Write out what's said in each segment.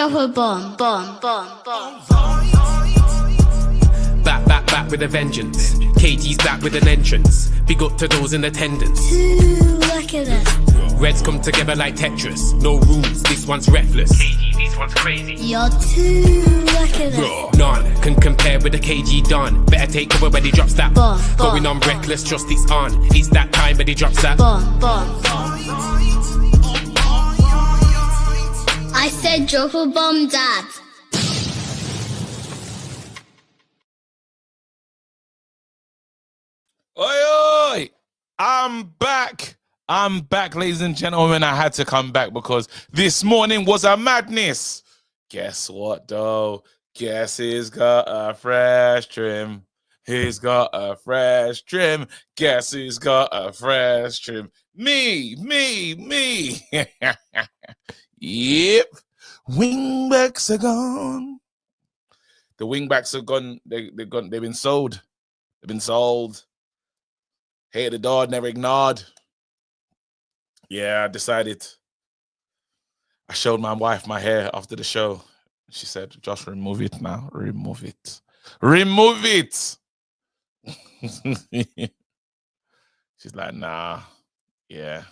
drop a bomb. Back with a vengeance. KG's back with an entrance. Big up to those in attendance. Look at us. Reds come together like Tetris. No rules, this one's reckless. KG, this one's crazy. You're too lucky at us. None can compare with the KG Don. Better take cover when he drops that. Going on reckless, trust it's on. It's that time when he drops that. I said drop a bomb, Dad. Oi! I'm back, ladies and gentlemen. I had to come back because this morning was a madness. Guess what, though? Guess he's got a fresh trim. He's got a fresh trim. Guess who's got a fresh trim? Me. Yep. Wingbacks are gone. The wingbacks are gone. They've been sold. They've been sold. Hey, the door never ignored. Yeah, I decided. I showed my wife my hair after the show. She said, "Just remove it now. Remove it. Remove it." She's like, "Nah. Yeah.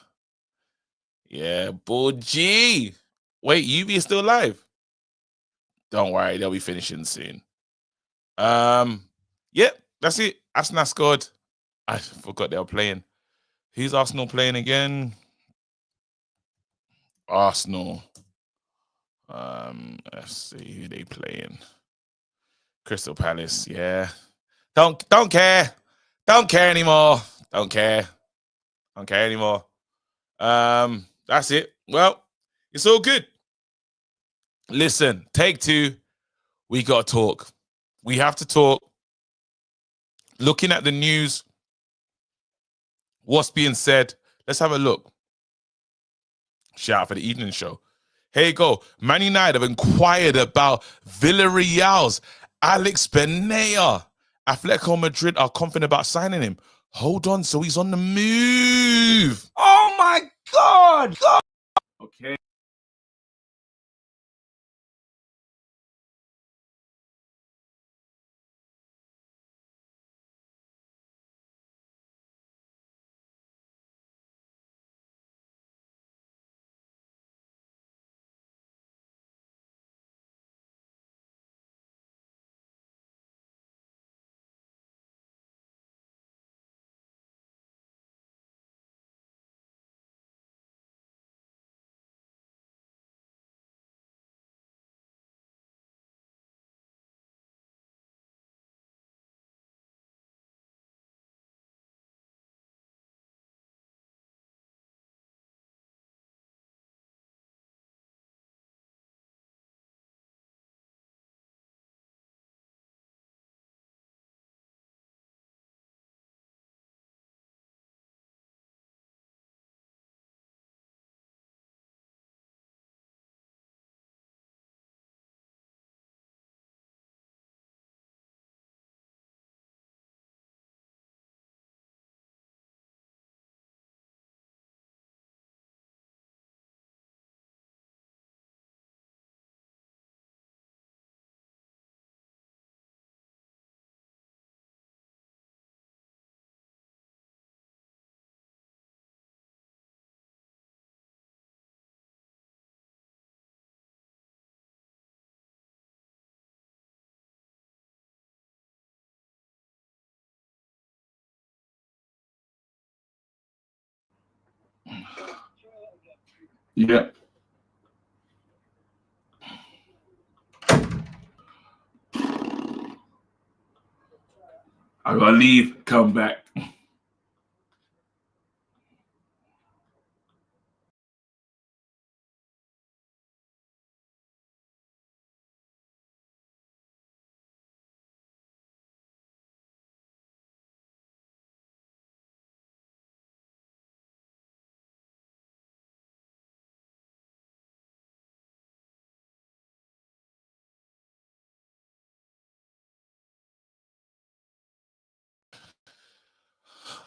Boji. Wait, UV is still alive? Don't worry, they'll be finishing soon." Yep, that's it. Arsenal scored. I forgot they were playing. Who's Arsenal playing again? Arsenal. Let's see who they playing. Crystal Palace. Yeah. Don't care. Don't care anymore. Don't care anymore. That's it. Well, it's all good. Listen, take two. We got to talk. We have to talk. Looking at the news, what's being said, let's have a look. Shout out for the evening show. Here you go. Man United have inquired about Villarreal's Alex Benea. Atletico Madrid are confident about signing him. Hold on, so he's on the move. Oh my God. Okay. Yeah. I gotta leave, come back.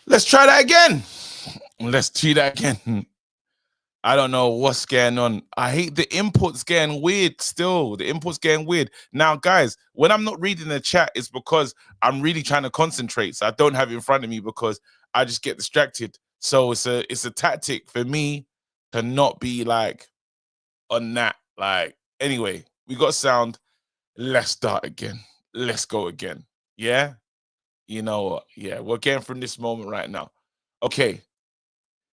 Let's try that again. I don't know what's going on. I hate the inputs getting weird still. The inputs getting weird. Now, guys, when I'm not reading the chat, it's because I'm really trying to concentrate. So I don't have it in front of me because I just get distracted. So it's a tactic for me to not be like on that. Like, anyway, we got sound. Let's start again. Let's go again. Yeah? You know what? Yeah, we're getting from this moment right now. Okay.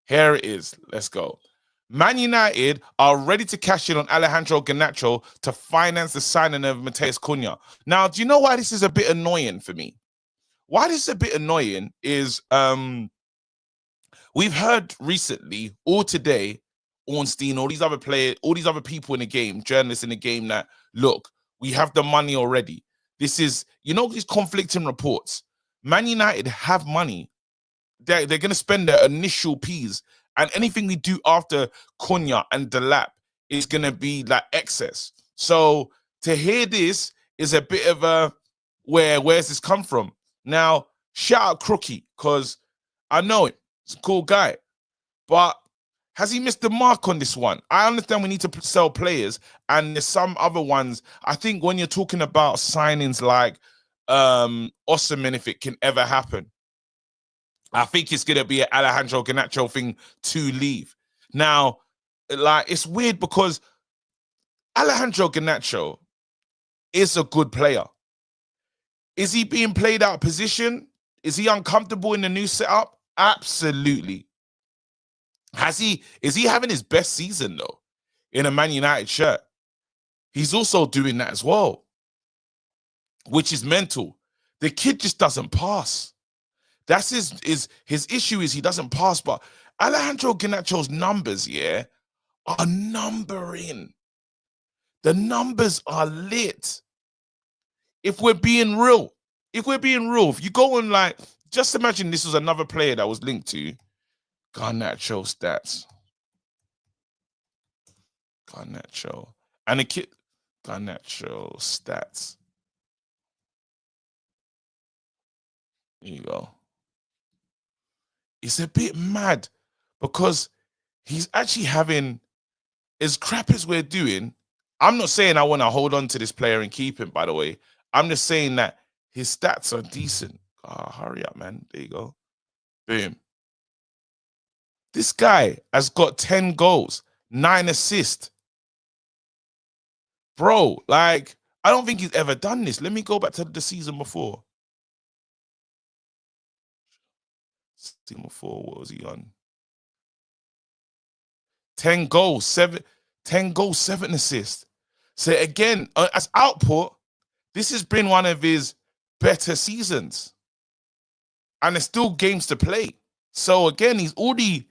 Here it is. Let's go. Man United are ready to cash in on Alejandro Garnacho to finance the signing of Mateus Cunha. Now, do you know why this is a bit annoying for me? Why this is a bit annoying is we've heard recently, or today, Ornstein, all these other players, all these other people in the game, journalists in the game, that look, we have the money already. This is, you know, these conflicting reports. Man United have money. They're going to spend their initial P's, and anything we do after Cunha and Delap is going to be like excess. So to hear this is a bit of a where's this come from? Now, shout out Crookie, because I know him. He's a cool guy. But has he missed the mark on this one? I understand we need to sell players, and there's some other ones. I think when you're talking about signings like Osimhen, if it can ever happen, I think it's going to be an Alejandro Garnacho thing to leave. Now, like, it's weird because Alejandro Garnacho is a good player. Is he being played out of position? Is he uncomfortable in the new setup? Absolutely. Is he having his best season, though, in a Man United shirt? He's also doing that as well, which is mental. The kid just doesn't pass. That's his issue is he doesn't pass, but Alejandro Garnacho's numbers, yeah, are numbering. The numbers are lit. If we're being real, if you go on, like, just imagine this was another player that was linked to Garnacho stats. Garnacho. And the kid, Garnacho stats. Here you go. It's a bit mad because he's actually having, as crap as we're doing. I'm not saying I want to hold on to this player and keep him, by the way. I'm just saying that his stats are decent. Hurry up, man. There you go. Boom. This guy has got 10 goals, 9 assists. Bro, like, I don't think he's ever done this. Let me go back to the season before. Season before, what was he on? 10 goals, 7 assists. So again, as output, this has been one of his better seasons. And there's still games to play. So again, he's already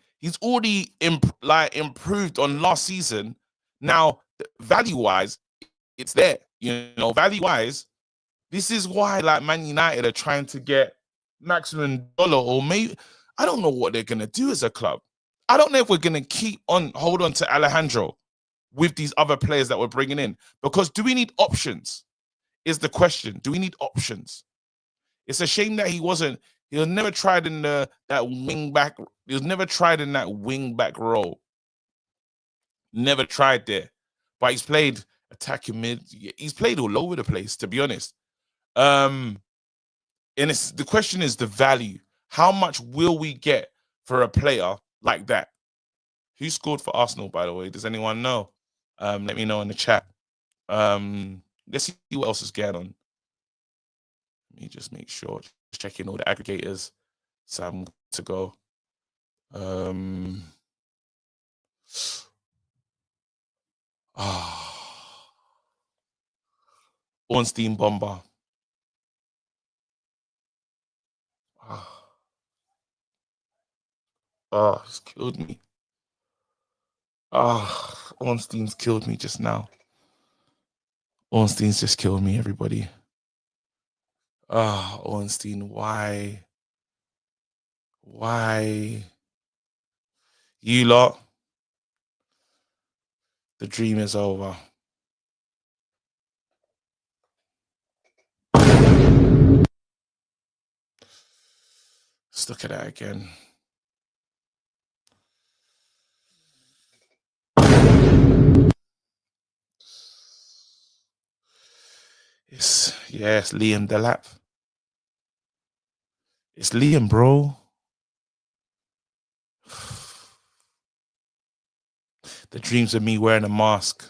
improved on last season. Now, value-wise, it's there. You know, value-wise, this is why, like, Man United are trying to get maximum dollar, or maybe, I don't know what they're going to do as a club. I don't know if we're going to hold on to Alejandro with these other players that we're bringing in. Because do we need options? Is the question. Do we need options? It's a shame that he was never tried in that wing back. He was never tried in that wing back role. Never tried there. But he's played attacking mid. He's played all over the place, to be honest. And the question is the value. How much will we get for a player like that? Who scored for Arsenal, by the way? Does anyone know? Let me know in the chat. Let's see what else is going on. Let me just make sure. Just checking all the aggregators. So I'm to go. Ornstein bomber. It's killed me. Ornstein's killed me just now. Ornstein's just killed me, everybody. Ornstein, why? Why? You lot. The dream is over. Let's look at that again. It's Liam Delap. It's Liam, bro. The dreams of me wearing a mask.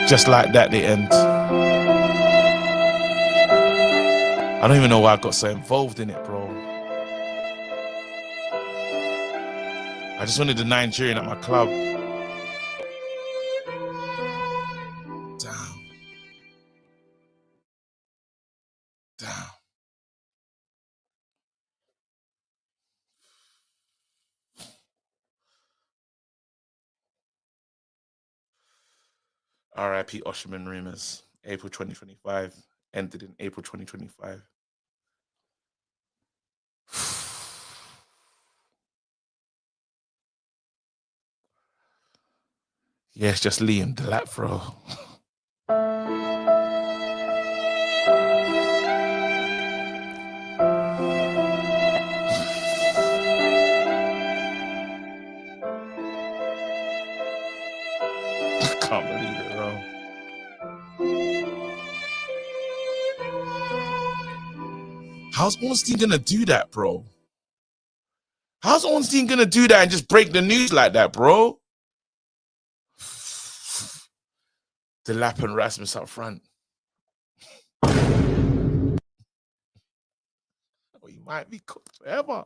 Just like that, they end. I don't even know why I got so involved in it, bro. I just wanted the Nigerian at my club. Damn. R.I.P. Osimhen rumors. April 2025. Ended in April 2025. Yeah, it's just Liam Delap, bro. I can't believe it, bro. How's Ornstein gonna do that, bro? How's Ornstein gonna do that and just break the news like that, bro? Delap and Rasmus up front. Oh, he might be cooked forever.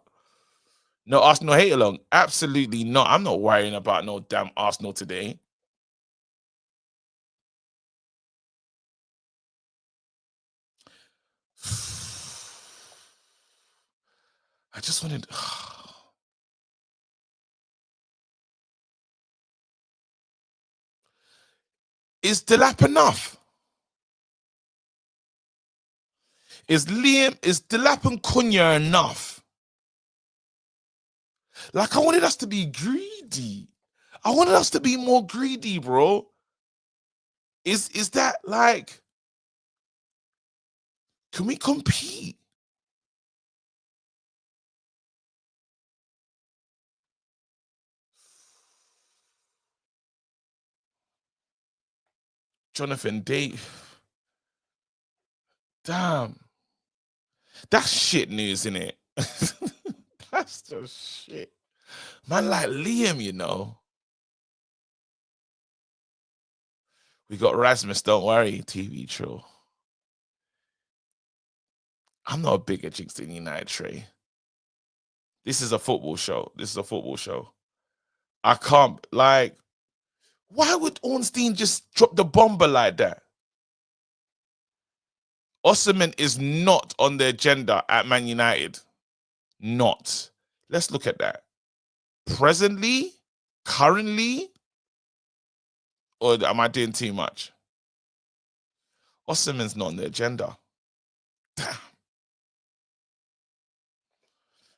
No Arsenal hate along. Absolutely not. I'm not worrying about no damn Arsenal today. I just wanted. Is Delap enough? Is Delap and Cunha enough? Like, I wanted us to be greedy. I wanted us to be more greedy, bro. Is that like, can we compete? Jonathan Dave. Damn. That's shit news, isn't it? That's just shit. Man, like Liam, you know. We got Rasmus, don't worry, TV troll. I'm not a bigger jinx than United, Trey. This is a football show. I can't, like, why would Ornstein just drop the bomber like that? Osimhen is not on the agenda at Man United. Not. Let's look at that. Presently, currently, or am I doing too much? Osimhen's not on the agenda. Damn.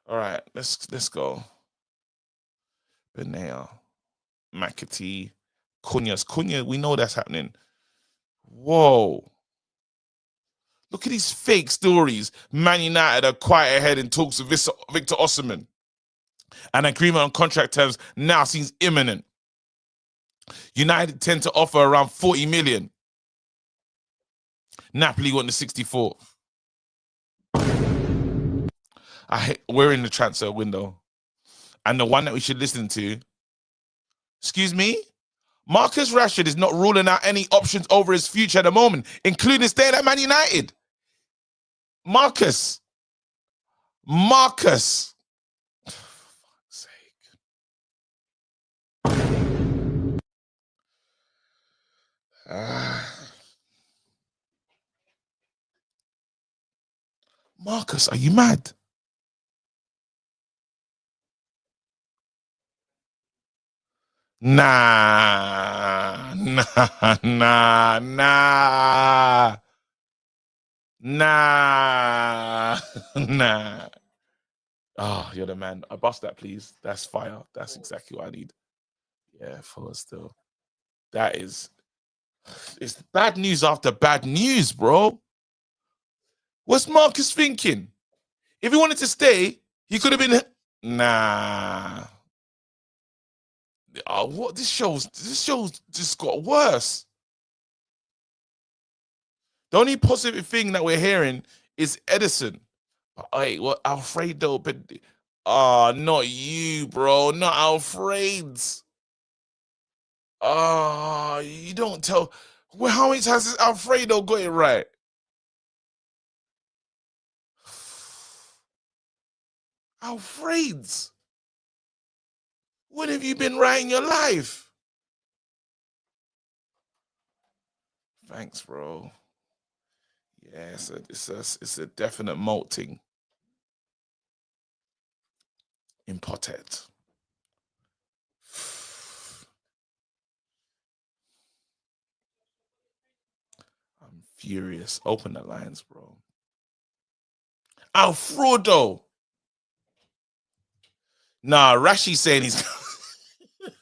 All right, let's go. Benea, McAtee, Cunha, we know that's happening. Whoa. Look at these fake stories. Man United are quiet ahead in talks with Victor Osimhen. An agreement on contract terms now seems imminent. United tend to offer around 40 million. Napoli want the 64. We're in the transfer window. And the one that we should listen to, excuse me, Marcus Rashford is not ruling out any options over his future at the moment, including staying at Man United. Marcus. For fuck's sake. Marcus, are you mad? Nah. Oh, you're the man. I bust that, please. That's fire. That's exactly what I need. Yeah, full still. That is, it's bad news after bad news, bro. What's Marcus thinking? If he wanted to stay, he could have been. Nah. Oh, what this show's just got worse. The only positive thing that we're hearing is Edison. But hey, what Alfredo? But not you, bro. Not Alfred's. You don't tell. Well, how many times has Alfredo got it right? Alfred's. When have you been right in your life? Thanks, bro. Yeah, it's a definite malting in Potet. I'm furious. Open the lines, bro. Alfredo. Nah, Rashi saying he's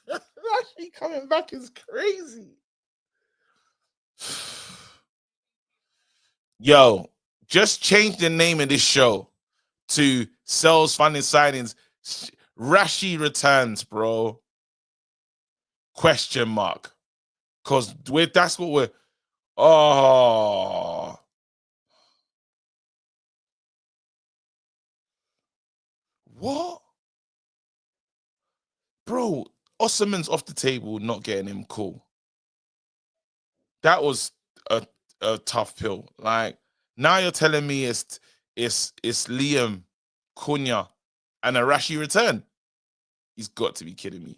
Rashi coming back is crazy. Yo, just change the name of this show to Sells Funding Signings. Rashi returns, bro. Question mark. Because that's what we're. Oh. What? Bro, Osimhen's off the table, not getting him cool. That was a tough pill. Like, now you're telling me it's Liam, Cunha, and a Rashi return. He's got to be kidding me.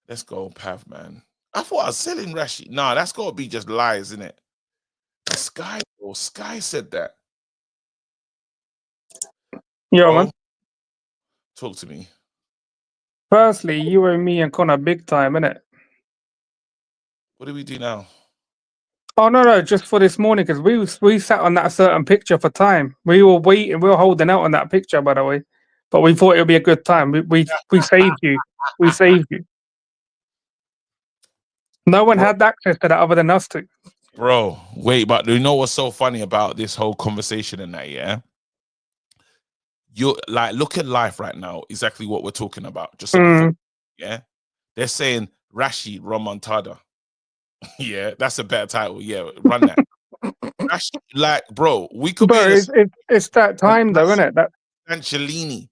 Let's go, Pav, man. I thought I was selling Rashi. Nah, that's got to be just lies, isn't it? Sky said that. Yeah, man. Talk to me. Firstly, you and me and Connor big time, innit? What do we do now? Oh no, just for this morning because we sat on that certain picture for time. We were waiting, we were holding out on that picture, by the way. But we thought it would be a good time. We saved you. We saved you. No one had access to that other than us two. Bro, wait, but you know what's so funny about this whole conversation and that, yeah? You're like, look at life right now, exactly what we're talking about. Just yeah. They're saying Rashi Remontada. Yeah, that's a better title. Yeah, run that. Rashi, like, bro, we could But be it's that time though, isn't it? That Angelini.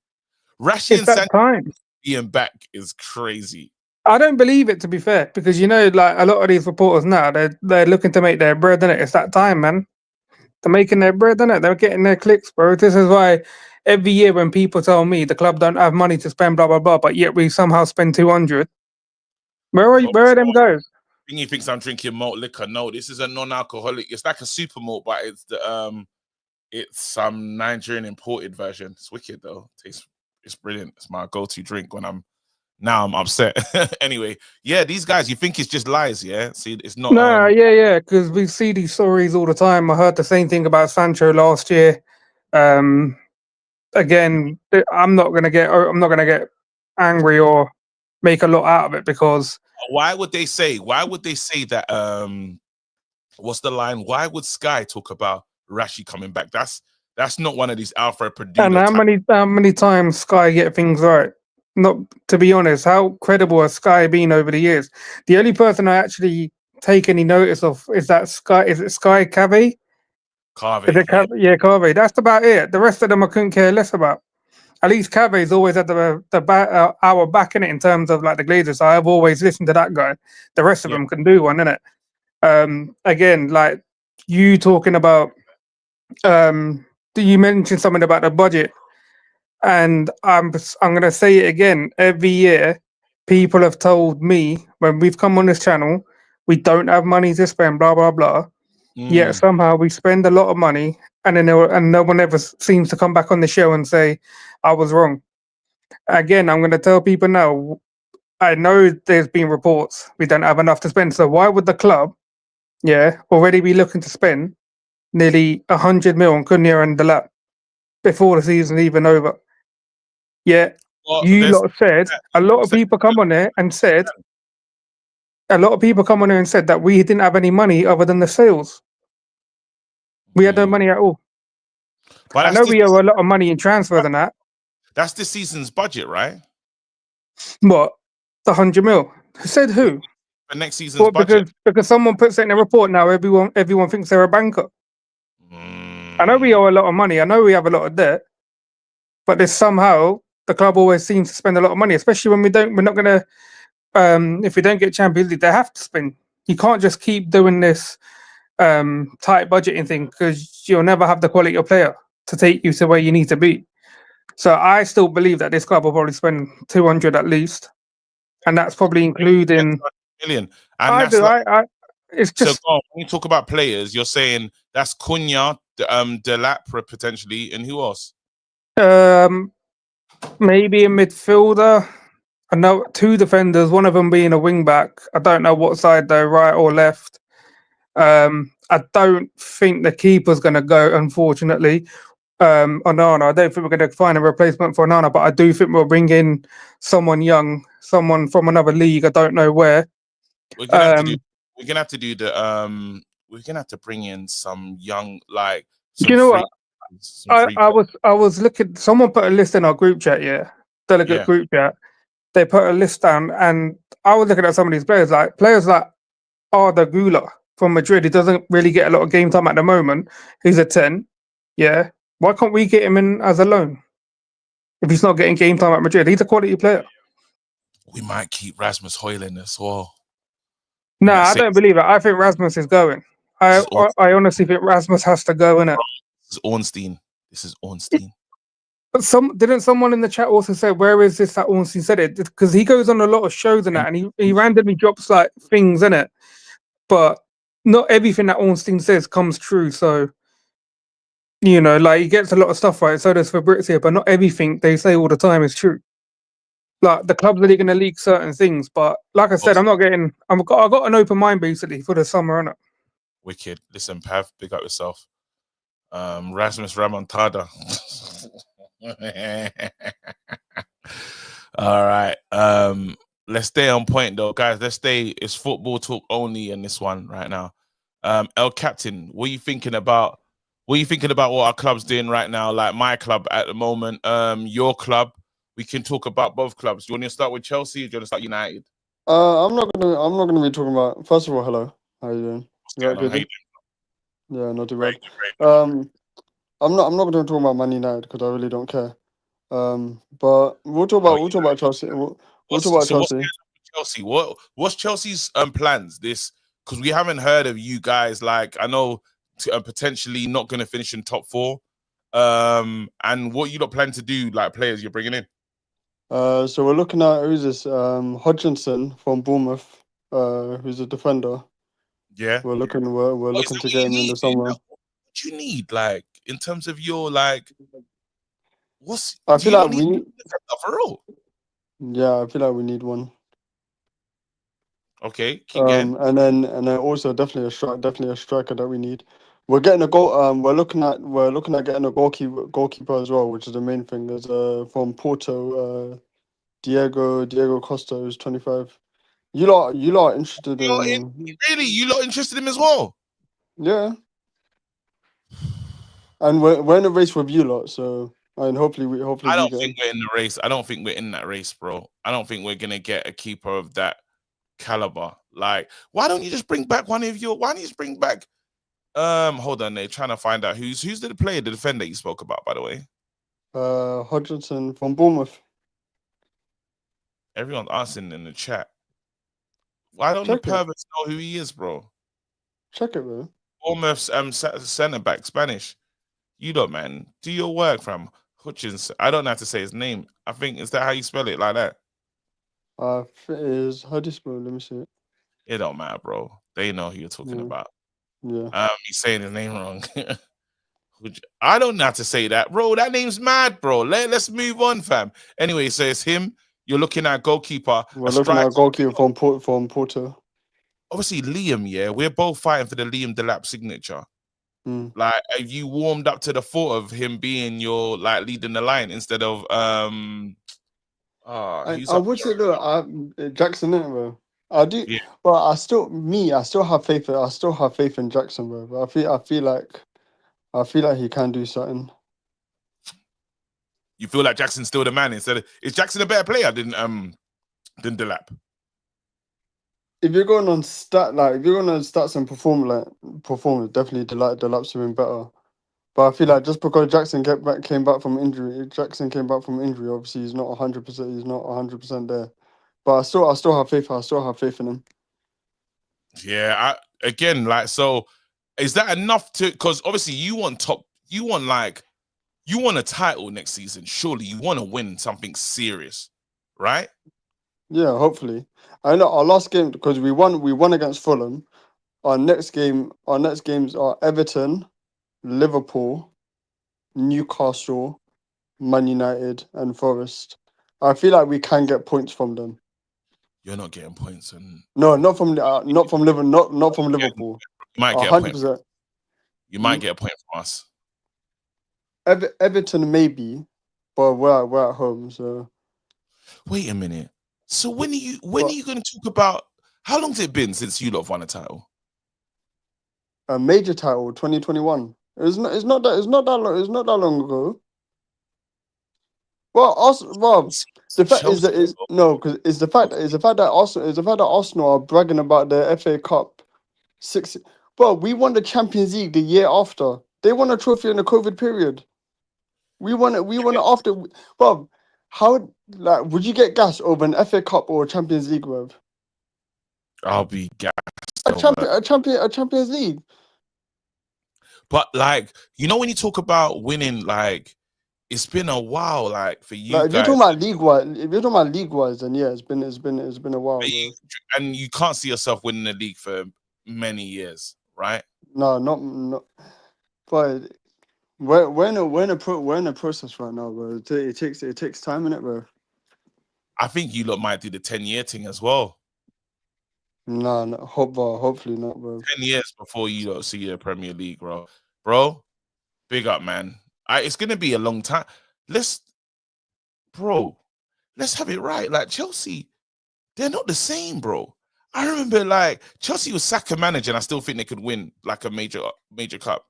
Rashi and that time being back is crazy. I don't believe it, to be fair, because you know, like a lot of these reporters now, they're looking to make their bread, innit? It's that time, man. They're making their bread, innit? They're getting their clicks, bro. This is why every year when people tell me the club don't have money to spend, blah blah blah, but yet we somehow spend 200. Where are them guys? He thinks I'm drinking malt liquor. No, this is a non-alcoholic. It's like a super malt, but it's some Nigerian imported version. It's wicked though. It's brilliant. It's my go-to drink when I'm upset. Anyway, yeah, these guys, you think it's just lies, yeah? See, it's not. No, yeah, because we see these stories all the time. I heard the same thing about Sancho last year. Again, I'm not gonna get angry or make a lot out of it because why would they say that? What's the line? Why would Sky talk about Rashi coming back? That's not one of these Alfred Perdue. And how many times Sky get things right? Not, to be honest, how credible has Sky been over the years? The only person I actually take any notice of is that Sky. Is it Sky Cave? Yeah, Cave. That's about it. The rest of them I couldn't care less about. At least Cave's always had our back in it in terms of like the Glazers. So I've always listened to that guy. The rest of them can do one, innit? Again, like you talking about, you mentioned something about the budget, and I'm gonna say it again. Every year, people have told me when we've come on this channel, we don't have money to spend, blah blah blah. Yet somehow we spend a lot of money, and then no one ever seems to come back on the show and say I was wrong. Again, I'm going to tell people now. I know there's been reports we don't have enough to spend. So why would the club, already be looking to spend nearly 100 mil on Cunha and Delap before the season even over? Yeah, you lot said a lot of people come on there and said that we didn't have any money other than the sales. We had no money at all. But I know we owe a lot of money in transfers and that. That's this season's budget, right? What? The 100 mil? Who said who? For next season's Well, budget. because someone puts it in a report now. Everyone thinks they're a banker. I know we owe a lot of money. I know we have a lot of debt, but there's somehow the club always seems to spend a lot of money, especially when we don't. We're not gonna. If we don't get Champions League, they have to spend. You can't just keep doing this tight budgeting thing because you'll never have the quality of player to take you to where you need to be. So I still believe that this club will probably spend 200 at least, and that's probably including million. And I that's do. like, It's so just when you talk about players, you're saying that's Cunha, Delap potentially, and who else? maybe a midfielder. I know 2 defenders, one of them being a wing back. I don't know what side though, right or left. I don't think the keeper's going to go, unfortunately. Onana, I don't think we're going to find a replacement for Onana, but I do think we'll bring in someone young, someone from another league. I don't know where. We're gonna have to do. We're gonna have to do the. We're gonna have to bring in some young, like. Do you know what? I was looking. Someone put a list in our group chat. Yeah, delegate group chat. They put a list down, and I was looking at some of these players like Arda Güler from Madrid. He doesn't really get a lot of game time at the moment. He's a 10. Yeah. Why can't we get him in as a loan? If he's not getting game time at Madrid, he's a quality player. We might keep Rasmus Højlund as well. No, I don't believe it. I think Rasmus is going. I honestly think Rasmus has to go, innit? This is Ornstein. This is Ornstein. But didn't someone in the chat also say, where is this that Ornstein said it? Because he goes on a lot of shows and that, and he randomly drops like things in it. But not everything that Ornstein says comes true. So, you know, like he gets a lot of stuff right. So does Fabrizio, but not everything they say all the time is true. Like the clubs are going to leak certain things, but like I said, I got an open mind basically for the summer, innit? Wicked. Listen, Pav, big up yourself. Rasmus Remontada. All right. Let's stay on point though, guys. Let's stay. It's football talk only in this one right now. El Captain, what are you thinking about? What are you thinking about what our club's doing right now? Like my club at the moment, your club. We can talk about both clubs. Do you want to start with Chelsea or do you want to start United? I'm not gonna be talking about. First of all, hello. How are you doing? Yeah, not too bad. I'm not gonna talk about Man United because I really don't care. But we'll talk about Chelsea. We'll talk about Chelsea. Chelsea. What's Chelsea's plans? This because we haven't heard of you guys. Like I know potentially not going to finish in top 4. And what you lot plan to do? Like players you're bringing in. So we're looking at who's this? Hodgkinson from Bournemouth. Who's a defender. Yeah. We're looking to get him in the summer. What do you need, like, in terms of your like? I feel like we need for real. Yeah, I feel like we need one. Okay, keep going. And then also definitely a striker that we need. We're getting a goal. We're looking at getting a goalkeeper as well, which is the main thing. There's from Porto, Diego Costa, who's 25. You lot are interested in? Really, you lot interested in him as well? Yeah. And we're in a race with you lot, so and hopefully I don't think we're in the race. I don't think we're in that race, bro. I don't think we're gonna get a keeper of that caliber. Like, why don't you just bring back one of your? Why don't you just bring back? Hold on, they're trying to find out who's the player, the defender you spoke about, by the way. Hodgkinson from Bournemouth. Everyone's asking in the chat. Why don't the perverts know who he is, bro? Check it, bro. Bournemouth's centre back, Spanish. You don't, man. Do your work, fam. Hutchins. I don't know how to say his name. I think is that how you spell it, like that? It is. How do you spell it? Let me see it. It don't matter, bro. They know who you're talking about. Yeah. He's saying his name wrong. I don't know how to say that, bro. That name's mad, bro. Let's move on, fam. Anyway, so it's him. You're looking at goalkeeper. We're looking at goalkeeper from Porto. Obviously, Liam. Yeah, we're both fighting for the Liam Delap signature. Like, have you warmed up to the thought of him being your like leading the line instead of I would say look, Jackson, bro. I do, yeah. But I still have faith. I still have faith in Jackson, bro. But I feel like he can do something. You feel like Jackson's still the man instead of is Jackson a better player than Delap? If you're going on stats and performance, definitely Delap's been better. But I feel like just because came back from injury, obviously he's not 100%. He's not 100% there. But I still have faith. I still have faith in him. Yeah, so is that enough to? Because obviously you want a title next season. Surely you want to win something serious, right? Yeah, hopefully. I know our last game because we won against Fulham. Our next games are Everton, Liverpool, Newcastle, Man United, and Forest. I feel like we can get points from them. You're not getting points, and No, not from Liverpool. Not from Liverpool. you might get 100%. You might get a point from us. Everton maybe, but we're at home. So wait a minute. So when are you going to talk about? How long's it been since you lot have won a title? a major title, 2021. It's not that long ago. Well, also, the fact is that it's the fact that Arsenal are bragging about the FA Cup 6. Well, we won the Champions League the year after. They won a trophy in the COVID period. We won it after. Well, how would you get gas over an FA Cup or a Champions League, bruv? I'll be gassed. A Champions League. But when you talk about winning, it's been a while, for you guys. If you're talking about league wise, then yeah, it's been a while. And you can't see yourself winning the league for many years, right? No, not. But we're in a process right now, bro. It takes time, innit, bro? I think you lot might do the 10-year thing as well. No, hopefully not, bro. 10 years before you lot see the Premier League, bro. Bro, big up, man. It's gonna be a long time. Let's have it right. Chelsea, they're not the same, bro. I remember Chelsea was Saka manager, and I still think they could win a major cup.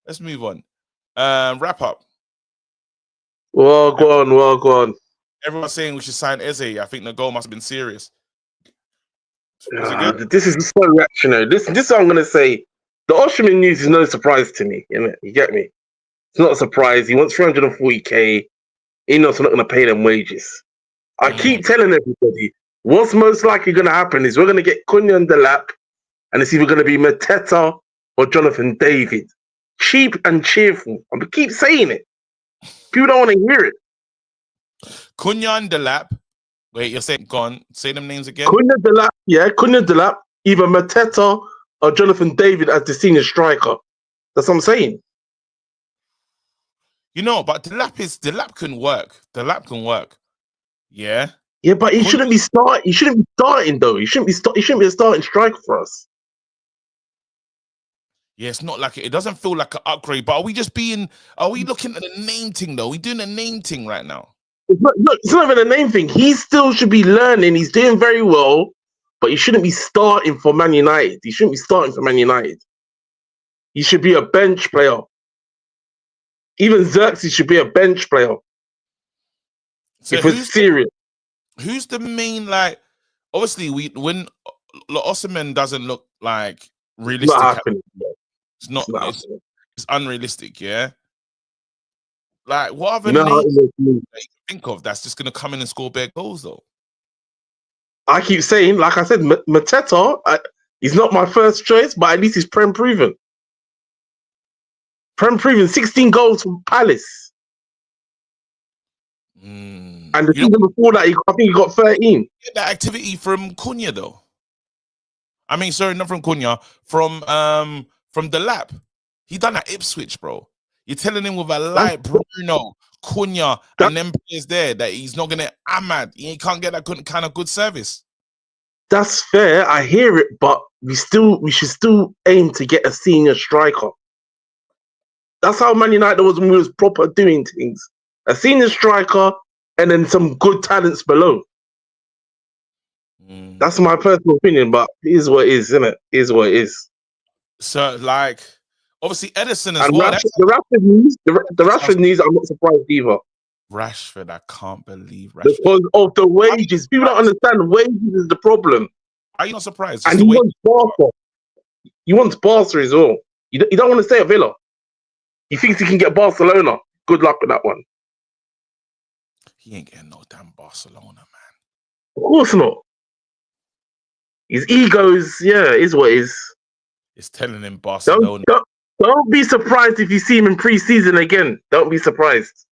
Let's move on. Wrap up. Well, go on. Everyone's saying we should sign Eze. I think the goal must have been serious. This is so reactionary. This is what I'm gonna say. The Osimhen news is no surprise to me. You get me? It's not a surprise. He wants 340k. He knows we're not gonna pay them wages. I keep telling everybody what's most likely gonna happen is we're gonna get Cunha and Delap, and it's either gonna be Mateta or Jonathan David. Cheap and cheerful. I keep saying it. People don't want to hear it. Cunha and Delap. Wait, you're saying gone. Say them names again. Cunha Delap, either Mateta or Jonathan David as the senior striker. That's what I'm saying. But Delap can work. Delap can work. Yeah. Yeah, but he shouldn't be starting. He shouldn't be starting though. He shouldn't be a starting striker for us. Yeah, it's not it doesn't feel like an upgrade. But are we looking at the name thing though? We're doing a name thing right now. It's not even a name thing. He still should be learning. He's doing very well, but he shouldn't be starting for Man United. He shouldn't be starting for Man United. He should be a bench player. Even Xerxes should be a bench player. So if it's serious. Who's the main obviously when Osimhen doesn't look realistic. It's not happening. It's unrealistic, yeah. What other names that you think of that's just gonna come in and score bare goals though? I keep saying, like I said, Mateta, he's not my first choice, but at least he's Prem proven. 16 goals from Palace. And the season before that, I think he got 13. Get that activity from Cunha though. I mean, sorry, not from Cunha, from Delap. He done at Ipswich, bro. You're telling him with a light Bruno, Cunha, and them players there that he's not gonna Ahmad. He can't get that kind of good service. That's fair. I hear it, but we should still aim to get a senior striker. That's how Man United was when we was proper doing things. A senior striker and then some good talents below. That's my personal opinion, but it is what it is, isn't it? It is what it is. So, obviously Edison as and well. The Rashford news, I'm not surprised either. Rashford, I can't believe Rashford. Because of the wages. People don't understand wages is the problem. Are you not surprised? And he wants Barca. He wants Barca as well. You don't want to stay at Villa. He thinks he can get Barcelona. Good luck with that one. He ain't getting no damn Barcelona, man. Of course not. His ego is what it is. It's telling him Barcelona. Don't be surprised if you see him in pre-season again. Don't be surprised.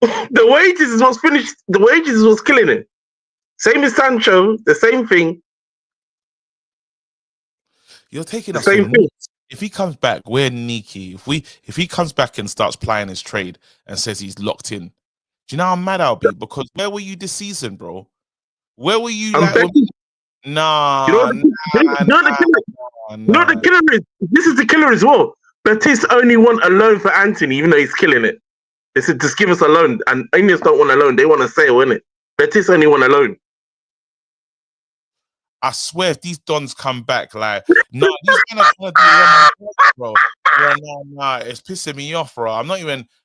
The wages is what's finished. The wages is what's killing him. Same as Sancho, the same thing. You're taking The us same thing. If he comes back, we're Niki. If he comes back and starts plying his trade and says he's locked in, do you know how mad I'll be? Because where were you this season, bro? Where were you? Nah. The killer is. This is the killer as well. Betis only want a loan for Anthony, even though he's killing it. They said just give us a loan, and Indians don't want a loan. They want a sale, innit? Betis only want a loan. I swear, if these dons come back, like, no, these kind of do bro. Yeah, no, it's pissing me off, bro.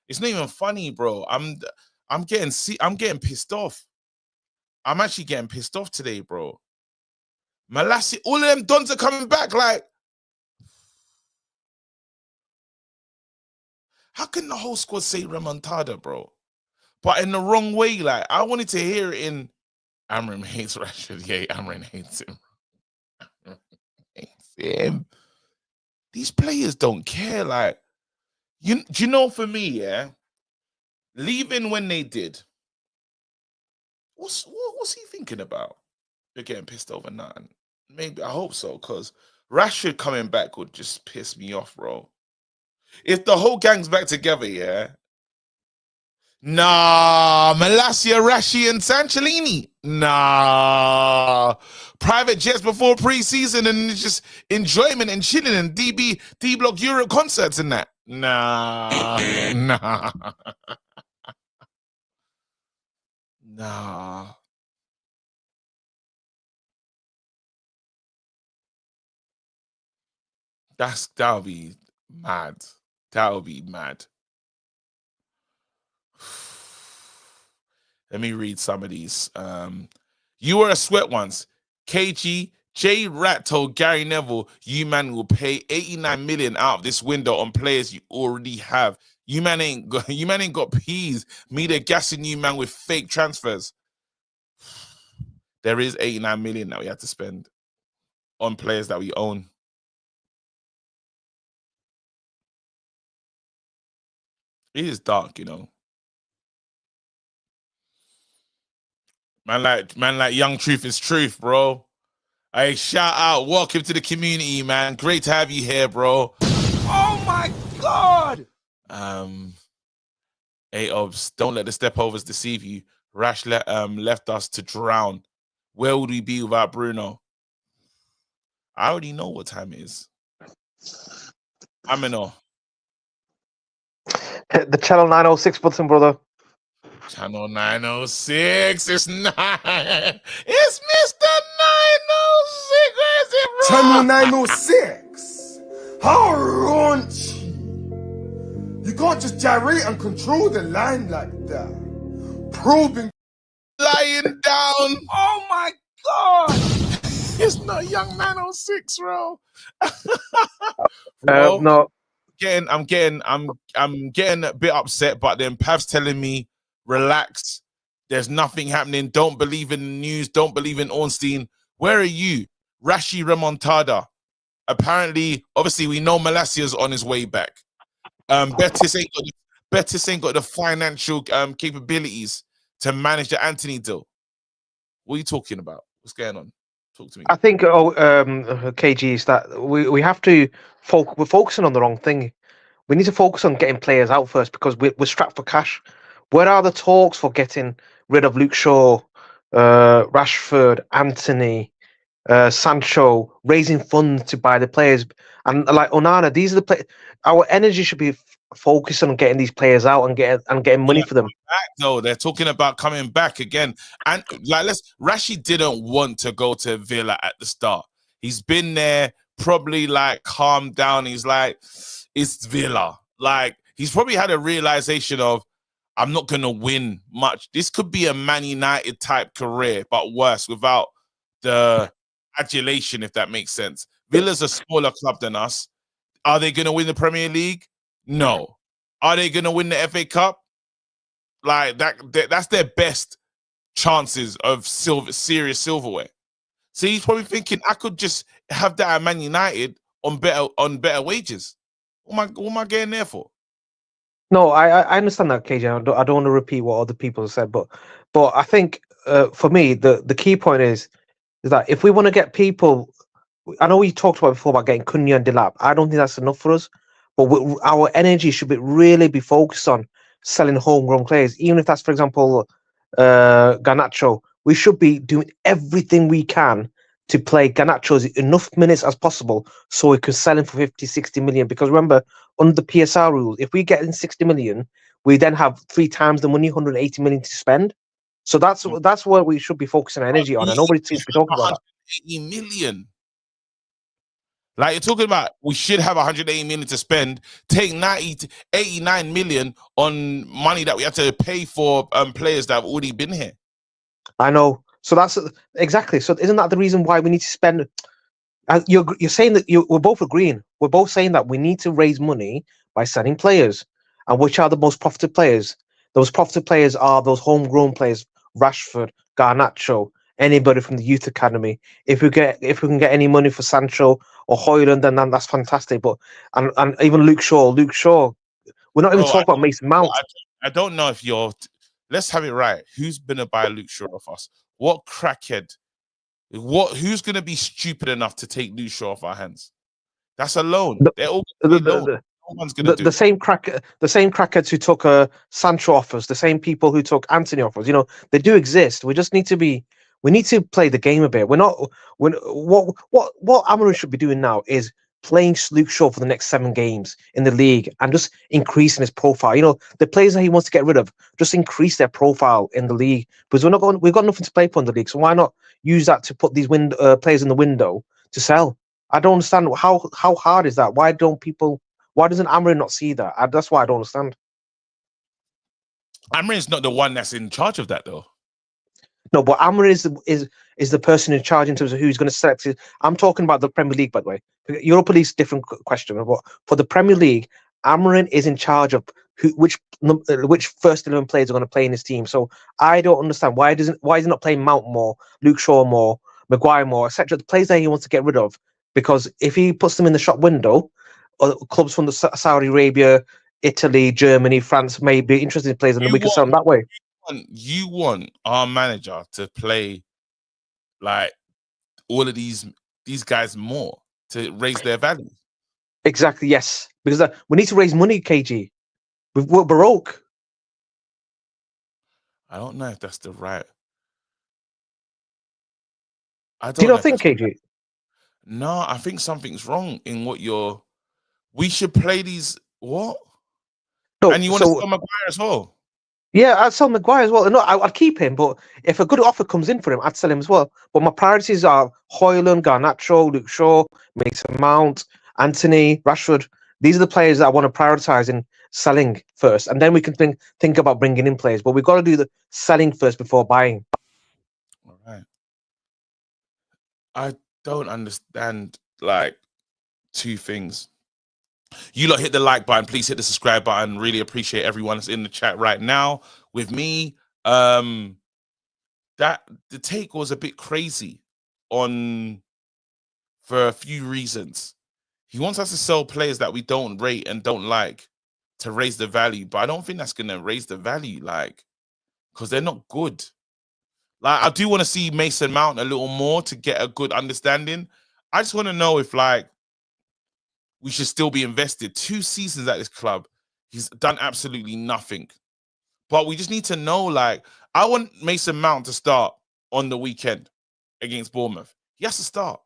It's not even funny, bro. I'm getting pissed off. I'm actually getting pissed off today, bro. Malassi, all of them dons are coming back, like, how can the whole squad say Remontada, bro? But in the wrong way, like, I wanted to hear it in Amram hates Rashford. Yeah, Amram hates him. Hates him. These players don't care. Like, do you know, for me, yeah, leaving when they did, what's he thinking about? They're getting pissed over nothing. Maybe, I hope so, because Rashford coming back would just piss me off, bro. If the whole gang's back together, yeah. Nah, Malacia, Rashi, and Sancellini. Nah. Private jets before pre-season and just enjoyment and chilling and D-Block Europe concerts and that. Nah. Nah. That'll be mad. That'll be mad. Let me read some of these. You were a sweat once. KG, J Rat told Gary Neville, you man will pay 89 million out of this window on players you already have. You man ain't got peas. Me, they're gassing you man with fake transfers. There is 89 million that we have to spend on players that we own. It is dark, you know. Man like Young Truth is truth, bro. Hey, shout out. Welcome to the community, man. Great to have you here, bro. Oh my God. Hey, Obs, don't let the stepovers deceive you. Rash left us to drown. Where would we be without Bruno? I already know what time it is. Amino. Hit the channel 906 button, brother. Channel 906. It's 9. It's Mr. 906. Where's it, bro? Channel 906. How raunchy. You can't just gyrate and control the line like that. Probing. Lying down. Oh my God. It's not Young 906, bro. Bro, No. I'm getting a bit upset, but then Pav's telling me, relax. There's nothing happening. Don't believe in the news. Don't believe in Ornstein. Where are you? Rashi Remontada. Apparently, obviously, we know Malacia's on his way back. Betis ain't got the financial capabilities to manage the Anthony deal. What are you talking about? What's going on? Talk to me. I think, KG, is that we have to we're focusing on the wrong thing. We need to focus on getting players out first because we're strapped for cash. Where are the talks for getting rid of Luke Shaw, Rashford, Anthony, Sancho, raising funds to buy the players? And like Onana, these are the players. Our energy should be focusing on getting these players out and getting money for them. No, they're talking about coming back again. And like, Rashi didn't want to go to Villa at the start. He's been there, probably like calmed down. He's like, it's Villa. Like, He's probably had a realization of, I'm not going to win much. This could be a Man United type career, but worse, without the adulation, if that makes sense. Villa's a smaller club than us. Are they going to win the Premier League? No. Are they going to win the FA Cup? Like that's their best chances of serious silverware. So he's probably thinking, I could just have that at Man United on better wages. What am I getting there for? No, I understand that, KJ. I don't want to repeat what other people have said, but I think for me the key point is that if we want to get people, I know we talked about before about getting Cunha and Delap. I don't think that's enough for us, but our energy should really be focused on selling homegrown players, even if that's, for example, Garnacho. We should be doing everything we can to play Garnacho's enough minutes as possible so we can sell him for 50, 60 million. Because remember, under the PSR rules, if we get in 60 million, we then have 3 times the money, 180 million to spend. So that's where we should be focusing our energy on, and nobody seems to be talking about that. 180 million. Like you're talking about, we should have 180 million to spend. Take 89 million on money that we have to pay for players that have already been here. I know. So that's exactly. So isn't that the reason why we need to spend? You're saying that we're both agreeing. We're both saying that we need to raise money by selling players. And which are the most profitable players? Those profitable players are those homegrown players: Rashford, Garnacho, anybody from the youth academy. If we can get any money for Sancho or Højlund, then that's fantastic. But and even Luke Shaw. We're not even talking about Mason Mount. I don't know if you're. Let's have it right. Who's gonna buy Luke Shaw off us? What crackhead? Who's gonna be stupid enough to take Luke Shaw off our hands? That's a loan. They're all gonna be loan. No one's gonna do the same crackheads who took Sancho offers, the same people who took Anthony offers. You know, they do exist. We just need to be. We need to play the game a bit. What Amorim should be doing now is playing Luke Shaw for the next 7 games in the league and just increasing his profile. You know, the players that he wants to get rid of, just increase their profile in the league, because we've got nothing to play for in the league. So why not use that to put these players in the window to sell? I don't understand how hard is that? Why doesn't Amorim not see that? That's why I don't understand. Amorim's not the one that's in charge of that, though. No, but Amorim is the person in charge in terms of who's going to select it. I'm talking about the Premier League, by the way. Europa League's different question, but for the Premier League, Amorim is in charge of which first 11 players are going to play in his team. So I don't understand why is he not playing Mount more, Luke Shaw more, Maguire more, etc. The players that he wants to get rid of, because if he puts them in the shop window, clubs from the Saudi Arabia, Italy, Germany, France may be interested in players, and then we can sell them that way. You want our manager to play like all of these guys more to raise their value. Exactly, yes, because we need to raise money, KG. We're broke. I don't know if that's the right. Do you not think, KG? No, I think something's wrong in what you're. We should play these. What? No, and you want to sell Maguire as well? Yeah, I'd sell Maguire as well. No, I'd keep him, but if a good offer comes in for him, I'd sell him as well. But my priorities are Højlund, Garnacho, Luke Shaw, Mason Mount, Anthony, Rashford. These are the players that I want to prioritize in selling first, and then we can think about bringing in players. But we've got to do the selling first before buying. All right. I don't understand like 2 things. You lot hit the like button, please hit the subscribe button. Really appreciate everyone that's in the chat right now with me. That the take was a bit crazy for a few reasons. He wants us to sell players that we don't rate and don't like to raise the value, but I don't think that's gonna raise the value, like, because they're not good. Like, I do want to see Mason Mount a little more to get a good understanding. I just want to know if like we should still be invested. 2 seasons at this club, he's done absolutely nothing. But we just need to know, like, I want Mason Mount to start on the weekend against Bournemouth. He has to start.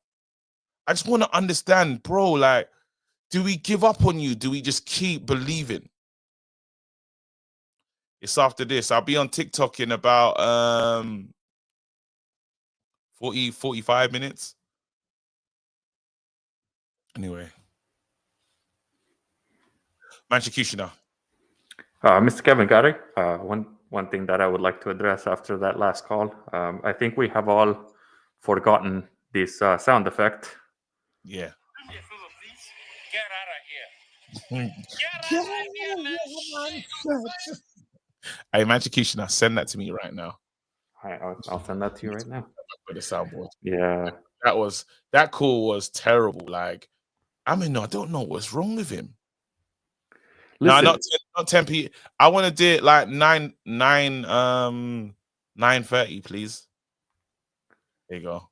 I just want to understand, bro, like, do we give up on you? Do we just keep believing? It's after this. I'll be on TikTok in about 45 minutes. Anyway. Manchester. Mr. Kevin Gary, one thing that I would like to address after that last call, I think we have all forgotten this sound effect. Yeah. Get out of here. Hey, Manchester, send that to me right now I'll send that to you right now. with the soundboard. Yeah. That call was terrible. Like, I mean, no, I don't know what's wrong with him. Listen, No, not 10 p. I want to do it like 9:30, please. There you go.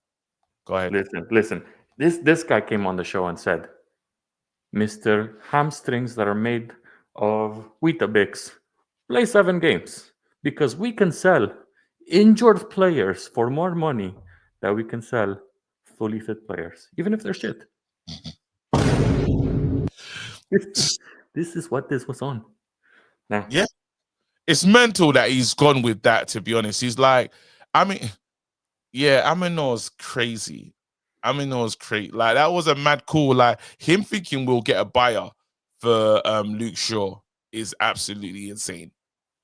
Go ahead. listen. This guy came on the show and said, Mr. Hamstrings that are made of Weetabix, play 7 games because we can sell injured players for more money than we can sell fully fit players, even if they're shit. This is what this was on. Now, Yeah. It's mental that he's gone with that, to be honest. He's like, I mean, yeah, Aminor's crazy. Aminor's crazy. Like, that was a mad call. Like, him thinking we'll get a buyer for Luke Shaw is absolutely insane.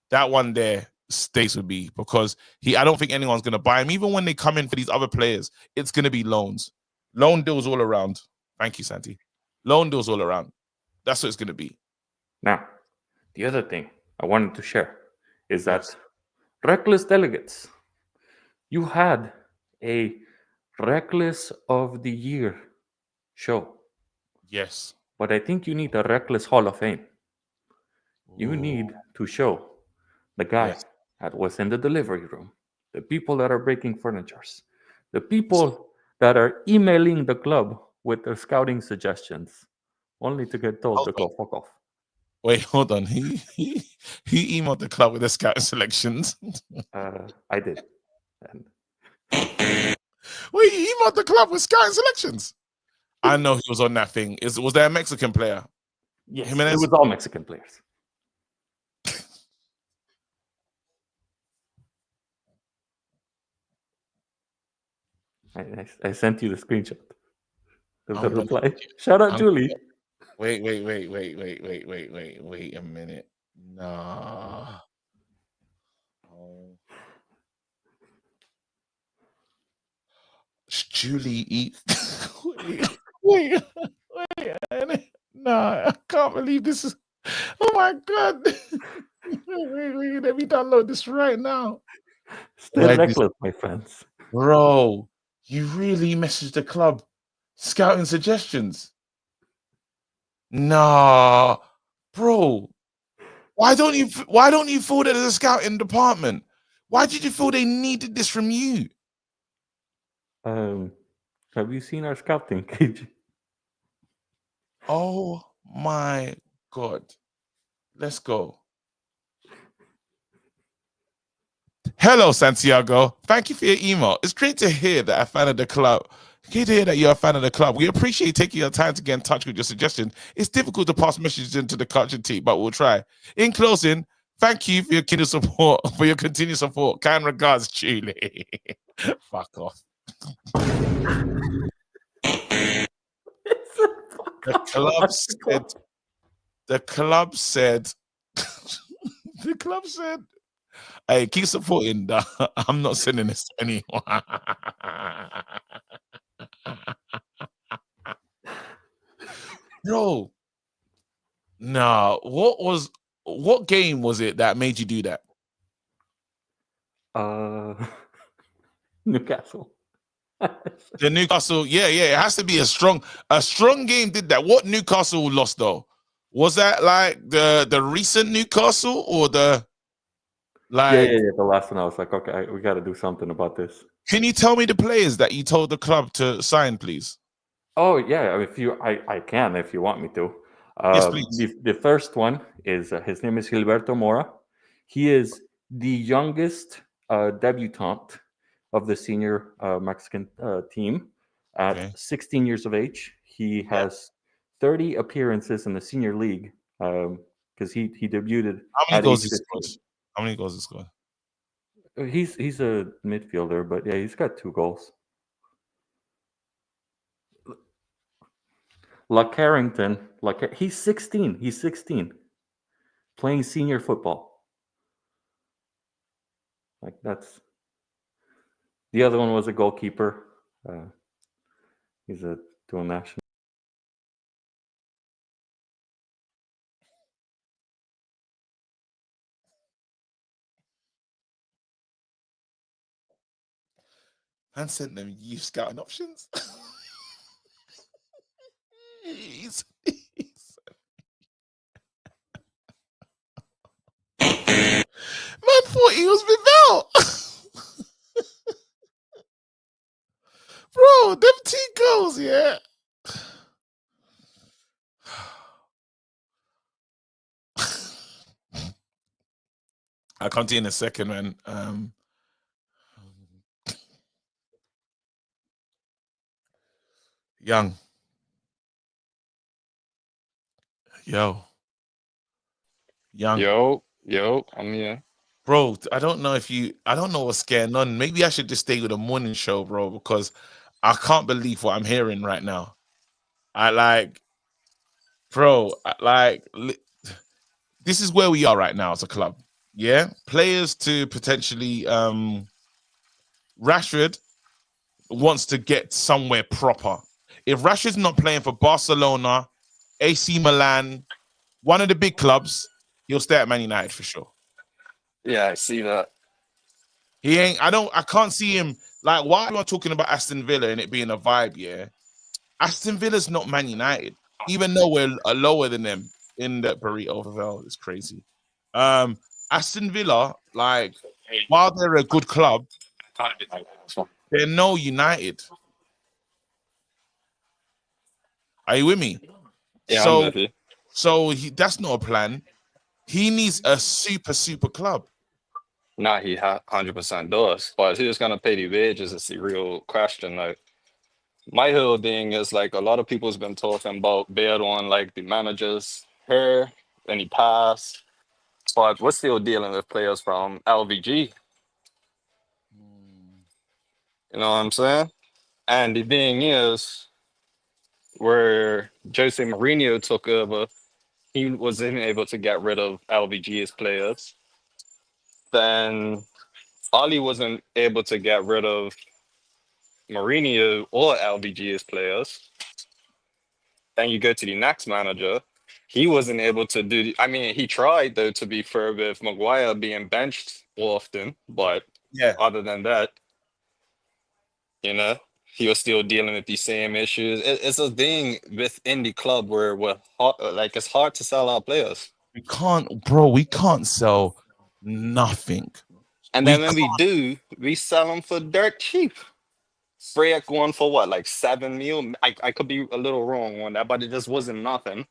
That one there stays with me because I don't think anyone's going to buy him. Even when they come in for these other players, it's going to be loans. Loan deals all around. Thank you, Santi. Loan deals all around. That's what it's going to be. Now, the other thing I wanted to share is that reckless delegates, you had a reckless of the year show. Yes. But I think you need a reckless Hall of Fame. You need to show the guy that was in the delivery room, the people that are breaking furnitures, the people that are emailing the club with their scouting suggestions, only to get told to go fuck off. Wait, hold on. He emailed the club with the scouting selections. I did. And wait, he emailed the club with scouting selections. I know he was on that thing. Was there a Mexican player? Yes, Jimenez? it was all Mexican players. I sent you the screenshot of the reply. Shout out, Julie. Wait a minute. Nah. Oh. Julie eat. wait. Nah, I can't believe this is. Oh my god. wait, let me download this right now. Still reckless, my friends. Bro, you really messaged the club scouting suggestions? Nah, bro. Why don't you feel that there's a scouting department? Why did you feel they needed this from you? Have you seen our scouting page? Oh my god. Let's go. Hello, Santiago. Thank you for your email. It's great to hear that a fan of the club. Great to hear that you're a fan of the club. We appreciate taking your time to get in touch with your suggestions. It's difficult to pass messages into the culture team, but we'll try. In closing, thank you for your continued support. Kind regards, Julie. Fuck off. The club said, hey, keep supporting that. I'm not sending this to anyone. Bro, no. What game was it that made you do that? Newcastle. The Newcastle, yeah, it has to be a strong game. Did that? What Newcastle lost though? Was that like the recent Newcastle or the like? Yeah. The last one, I was like, okay, we got to do something about this. Can you tell me the players that you told the club to sign, please? Oh yeah, I can if you want me to. Yes, please. The first one is his name is Gilberto Mora. He is the youngest debutant of the senior Mexican team at 16 years of age. He has 30 appearances in the senior league because he debuted. How many goals he scored? How many goals he scored? He's a midfielder, but yeah, he's got 2 goals. La Carrington, he's 16. He's 16. playing senior football. Like that's the other one was a goalkeeper. He's a dual national. Man sent them youth scouting options. He's Man thought he was without. Bro, them 2 goals, yeah. I'll come to you in a second, man. Young. Young. Yo, I'm here. Bro, I don't know what's going on. Maybe I should just stay with the morning show, bro, because I can't believe what I'm hearing right now. This is where we are right now as a club. Yeah. Players to potentially Rashford wants to get somewhere proper. If Rashford's not playing for Barcelona, AC Milan, one of the big clubs, he'll stay at Man United for sure. Yeah, I see that. I can't see him. Like, why am I talking about Aston Villa and it being a vibe? Yeah, Aston Villa's not Man United, even though we're lower than them in the burrito level. It's crazy. Aston Villa, like, while they're a good club, they're no United. Are you with me? Yeah, I'm with you. So that's not a plan. He needs a super club. Nah, he 100% does. But who's gonna pay the wages is the real question. Like, my whole thing is like a lot of people's been talking about bad on like the managers here and he passed, but we're still dealing with players from LVG. You know what I'm saying? And the thing is, where Jose Mourinho took over, he wasn't able to get rid of LVG's players. Then Oli wasn't able to get rid of Mourinho or LVG's players. Then you go to the next manager. He wasn't able to do. I mean, he tried though, to be fair, with Maguire being benched often, but yeah. Other than that, you know, he was still dealing with the same issues. It's a thing within the club where it's hard to sell our players. We can't sell nothing. And then when we do, we sell them for dirt cheap. Freya going for what, like 7 mil? I could be a little wrong on that, but it just wasn't nothing.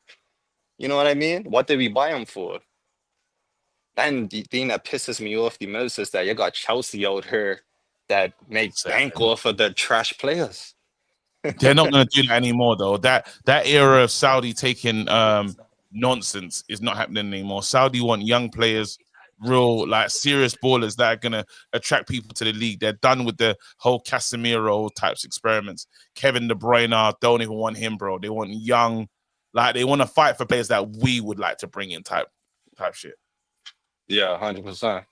You know what I mean? What did we buy them for? And the thing that pisses me off the most is that you got Chelsea out here that makes bank off of the trash players. They're not going to do that anymore, though. That era of Saudi taking nonsense is not happening anymore. Saudi want young players, real, like, serious ballers that are going to attract people to the league. They're done with the whole Casemiro types experiments. Kevin De Bruyne, don't even want him, bro. They want young, like, they want to fight for players that we would like to bring in type shit. Yeah, 100%.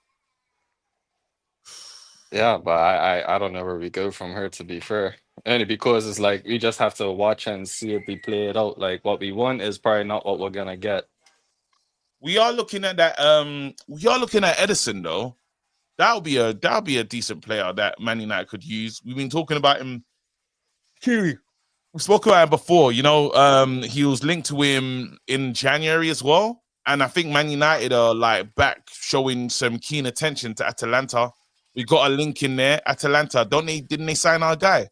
Yeah, but I don't know where we go from here, to be fair. Only because it's like we just have to watch and see if we play it out. Like, what we want is probably not what we're gonna get. We are looking at that. We are looking at Edison, though. That'll be a decent player that Man United could use. We've been talking about him. We spoke about him before. You know, he was linked to him in January as well. And I think Man United are like back showing some keen attention to Atalanta. We got a link in there. Atalanta, didn't they sign our guy?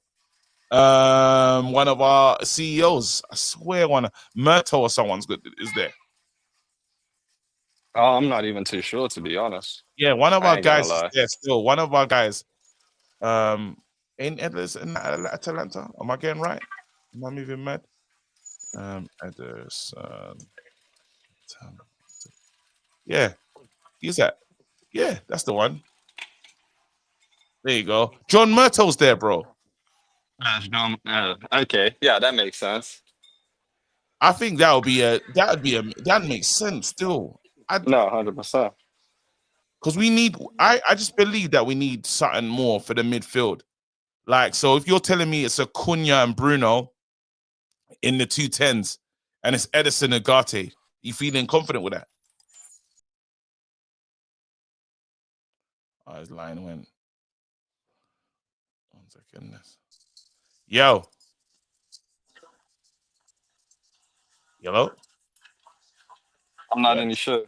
One of our CEOs. I swear Murto or someone's good is there. Oh, I'm not even too sure, to be honest. Yeah, one of our guys is there still. One of our guys in Atalanta. Am I getting right? Am I moving mad? Ederson. Yeah, he's that. Yeah, that's the one. There you go. John Murto's there, bro. Okay, yeah, that makes sense. I think that makes sense still. No, 100%. Because we need, I just believe that we need something more for the midfield. Like, so if you're telling me it's Acuna and Bruno in the 210s and it's Edison and Garte, you feeling confident with that? Oh, his line went. 1 second. Yo. Hello? I'm not any sure.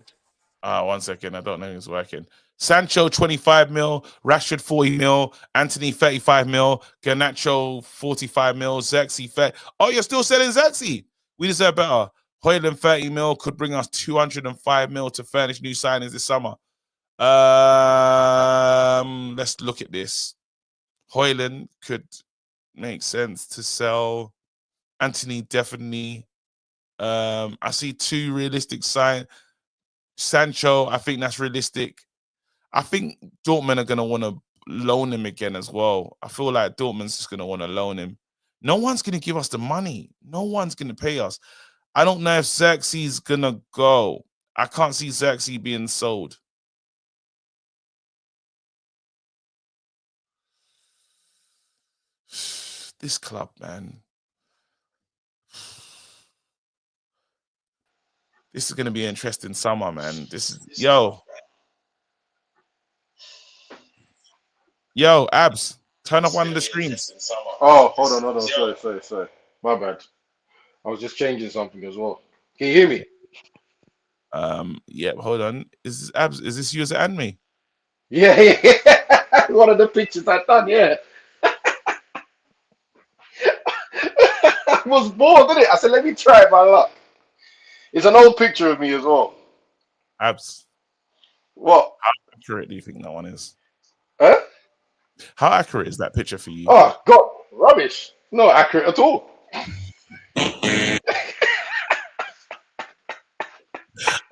1 second. I don't know if it's working. Sancho 25 mil, Rashford 40 mil, Anthony 35 mil, Garnacho 45 mil, Xerxes 30. Oh, you're still selling Xerxes? We deserve better. Hoyland 30 mil could bring us 205 mil to furnish new signings this summer. Let's look at this. Hoyland could make sense to sell. Anthony definitely. I see 2 realistic sign. Sancho, I think that's realistic. I think Dortmund are going to want to loan him again as well. I feel like Dortmund's just going to want to loan him. No one's going to give us the money. No one's going to pay us. I don't know if Xerxes is going to go. I can't see Xerxes being sold. This club, man. This is going to be an interesting summer, man. This is, yo, Abs, turn off one of the screens. Oh, hold on. Sorry. My bad. I was just changing something as well. Can you hear me? Yeah, hold on. Is this you as an anime? Yeah. One of the pictures I done, yeah. I was bored, didn't it? I said, let me try my luck. It's an old picture of me as well. Abs. What? How accurate do you think that one is? Huh? How accurate is that picture for you? Oh, God, rubbish. Not accurate at all.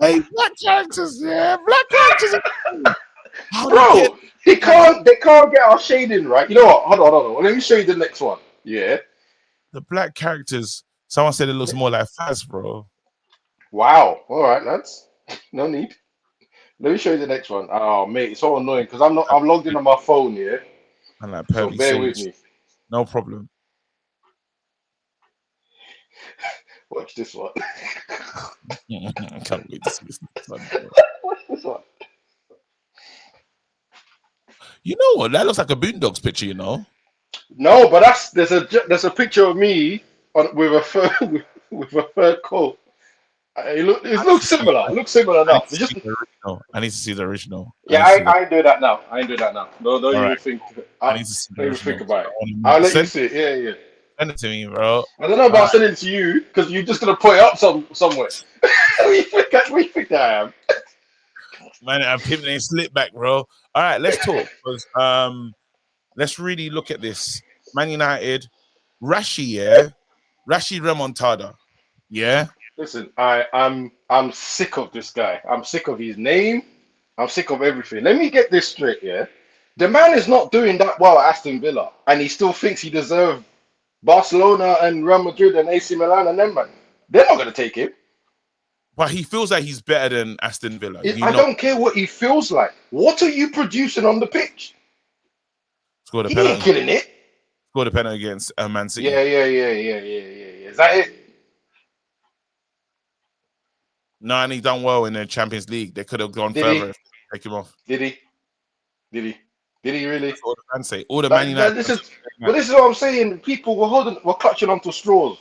Hey, black characters, yeah, black characters. Bro, they can't get our shading right. You know what? Hold on. Let me show you the next one. Yeah. The black characters. Someone said it looks more like Faz, bro. Wow. All right, lads. No need. Let me show you the next one. Oh, mate, it's so annoying because I'm logged in on my phone, yeah. And like So Pearly bear with Sage. me. No problem. Watch this one. I can't wait to see this one. Watch this one. You know what? That looks like a Boondocks picture, you know. No, but there's a picture of me with a fur with a fur coat. It looks similar. It looks similar enough. It's just I need to see the original. yeah, I ain't do that now. No, don't even right. think. I need to see the Don't even original. think about it. I'll let you see it. Yeah. Send it to me, bro. I don't know about sending it to you because you're just gonna put it up somewhere. We think that I am. Man, I'm pivoting slip back, bro. All right, let's talk. Let's really look at this. Man United, Rashi Remontada. Yeah. Listen, I'm sick of this guy. I'm sick of his name. I'm sick of everything. Let me get this straight, yeah. The man is not doing that well at Aston Villa, and he still thinks he deserves Barcelona and Real Madrid and AC Milan and them, man. They're not gonna take him. But he feels like he's better than Aston Villa. I don't care what he feels like. What are you producing on the pitch? Scored a He penalty. ain't killing it. Scored a penalty against Man City. Yeah. Is that it? No, and he done well in the Champions League. They could have gone further if they take him off. Did he really? That's all the fans say. All the Man United. This is what I'm saying. People we're clutching onto straws.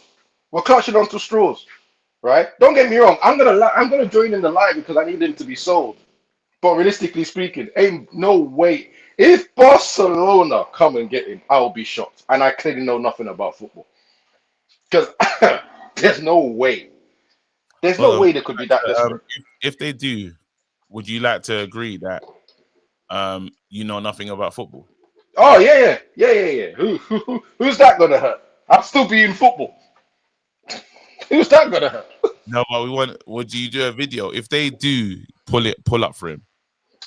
Right? Don't get me wrong. I'm gonna join in the lie because I need him to be sold. But realistically speaking, ain't no way. If Barcelona come and get him, I'll be shocked. And I clearly know nothing about football. Because there's no way. There's no way they could be that desperate. If they do, would you like to agree that you know nothing about football? Oh yeah. Who's that gonna hurt? I'm still being football. Who's that gonna hurt? No, but would you do a video if they do pull up for him?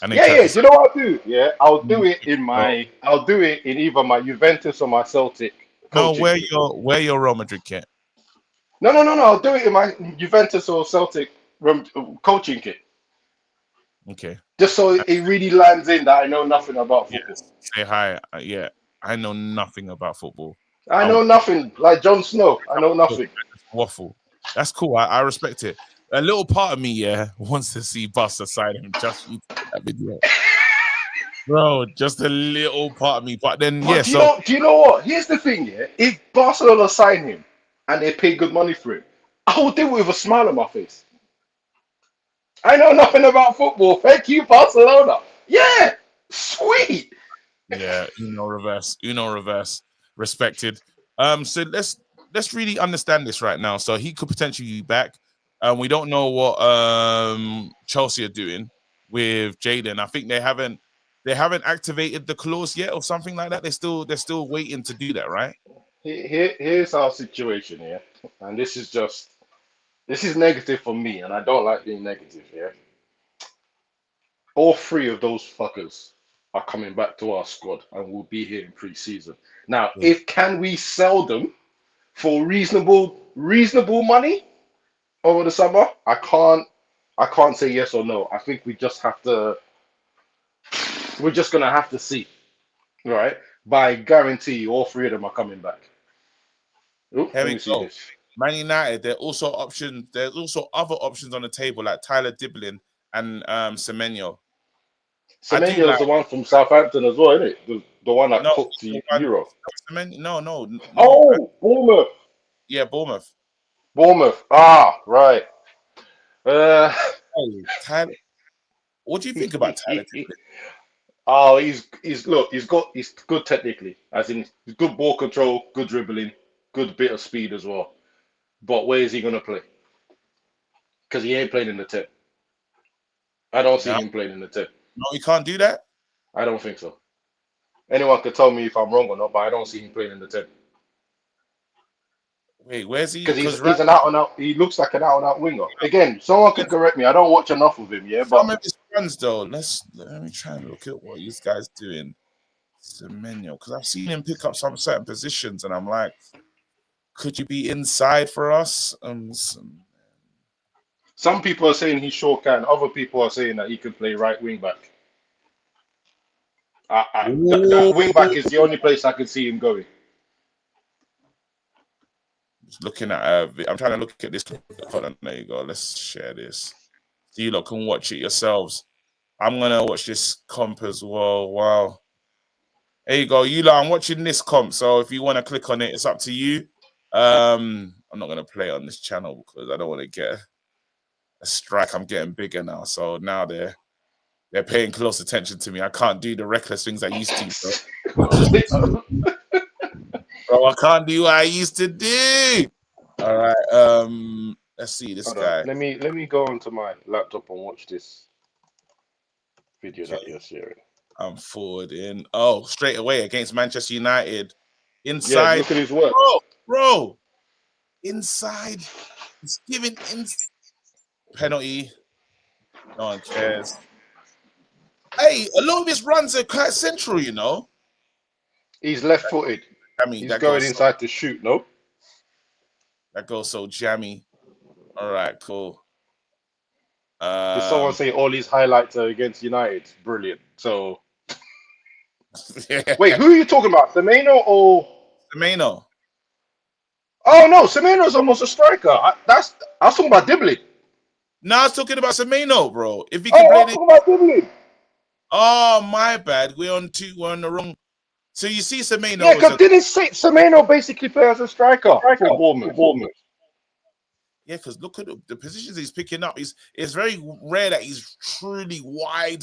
And Yeah. Do you know what I'll do? Yeah, I'll do it in either my Juventus or my Celtic. No, wear your Real Madrid kit. No. I'll do it in my Juventus or Celtic coaching kit. Okay. Just so it really lands in that I know nothing about football. Yes. Say hi. Yeah, I know nothing about football. I know nothing. Like Jon Snow, I know nothing. Waffle. That's cool. I respect it. A little part of me, yeah, wants to see Buster sign him just for you to get that video. Bro, just a little part of me. But then, But yeah, do you know what? Here's the thing, yeah. If Barcelona sign him and they pay good money for him, I will do it with a smile on my face. I know nothing about football. Thank you, Barcelona. Yeah, sweet. yeah, Uno reverse, respected. So let's really understand this right now. So he could potentially be back. We don't know what Chelsea are doing with Jaden. I think they haven't activated the clause yet or something like that. They're still waiting to do that, right? Here's our situation here, and this is negative for me, and I don't like being negative here. All three of those fuckers are coming back to our squad and will be here in pre-season. Now, if can we sell them for reasonable money over the summer? I can't say yes or no. I think we're just gonna have to see, right? By guarantee, all three of them are coming back. Ooh, Here let we me see go. this. Man United. There's also other options on the table like Tyler Diblin and Semenyo. I do Semenyo's like the one from Southampton as well, isn't it? The one that no cooked the one, Euro. no. Oh, Bournemouth. Yeah, Bournemouth. Bournemouth. Ah, right. Hey, Tyler, what do you think about Tyler Diblin? Oh, he's good technically, as in he's good ball control, good dribbling, good bit of speed as well. But where is he gonna play? Because he ain't playing in the team. I don't see No, him playing in the team. he can't do that. I don't think so. Anyone could tell me if I'm wrong or not, but I don't see him playing in the team. Wait, where's he? Because Because he's an out and out. He looks like an out and out winger. Again, someone could correct me. I don't watch enough of him, yeah. some But of his runs though. Let me try and look at what this guy's doing. Semenyo, because I've seen him pick up some certain positions, and I'm like, could you be inside for us? some people are saying he's short can. Other people are saying that he can play right wing back. That wing back is the only place I can see him going. Just looking at I'm trying to look at this. Hold on, there you go. Let's share this so you lot can watch it yourselves. I'm gonna watch this comp as well. Wow. There you go. You lot, I'm watching this comp. So if you want to click on it, it's up to you. I'm not gonna play on this channel because I don't want to get a strike. I'm getting bigger now. So now they're paying close attention to me. I can't do the reckless things I used to, bro. Bro, I can't do what I used to do. All right. Let's see this guy. Let me go onto my laptop and watch this video that you're sharing. I'm forwarding. Oh, straight away against Manchester United. Inside. Yeah, look at his work. Bro. Inside. He's giving penalty. No one cares. Hey, a lot of his runs are quite central, you know. He's left-footed. I mean, he's going inside to shoot, no? That goes so jammy. All right, cool. Did someone say all his highlights are against United? Brilliant. So, wait, who are you talking about? Semenyo or Semenyo? Oh no, Semeno's almost a striker. I was talking about Dibley. No, I was talking about Osimhen, bro. If he can play, I was talking about Dibley. Oh, my bad. We're on the wrong. So you see, Osimhen. Yeah, because didn't Semeno basically play as a striker for Bournemouth? Yeah, because look at the positions he's picking up. It's very rare that he's truly wide.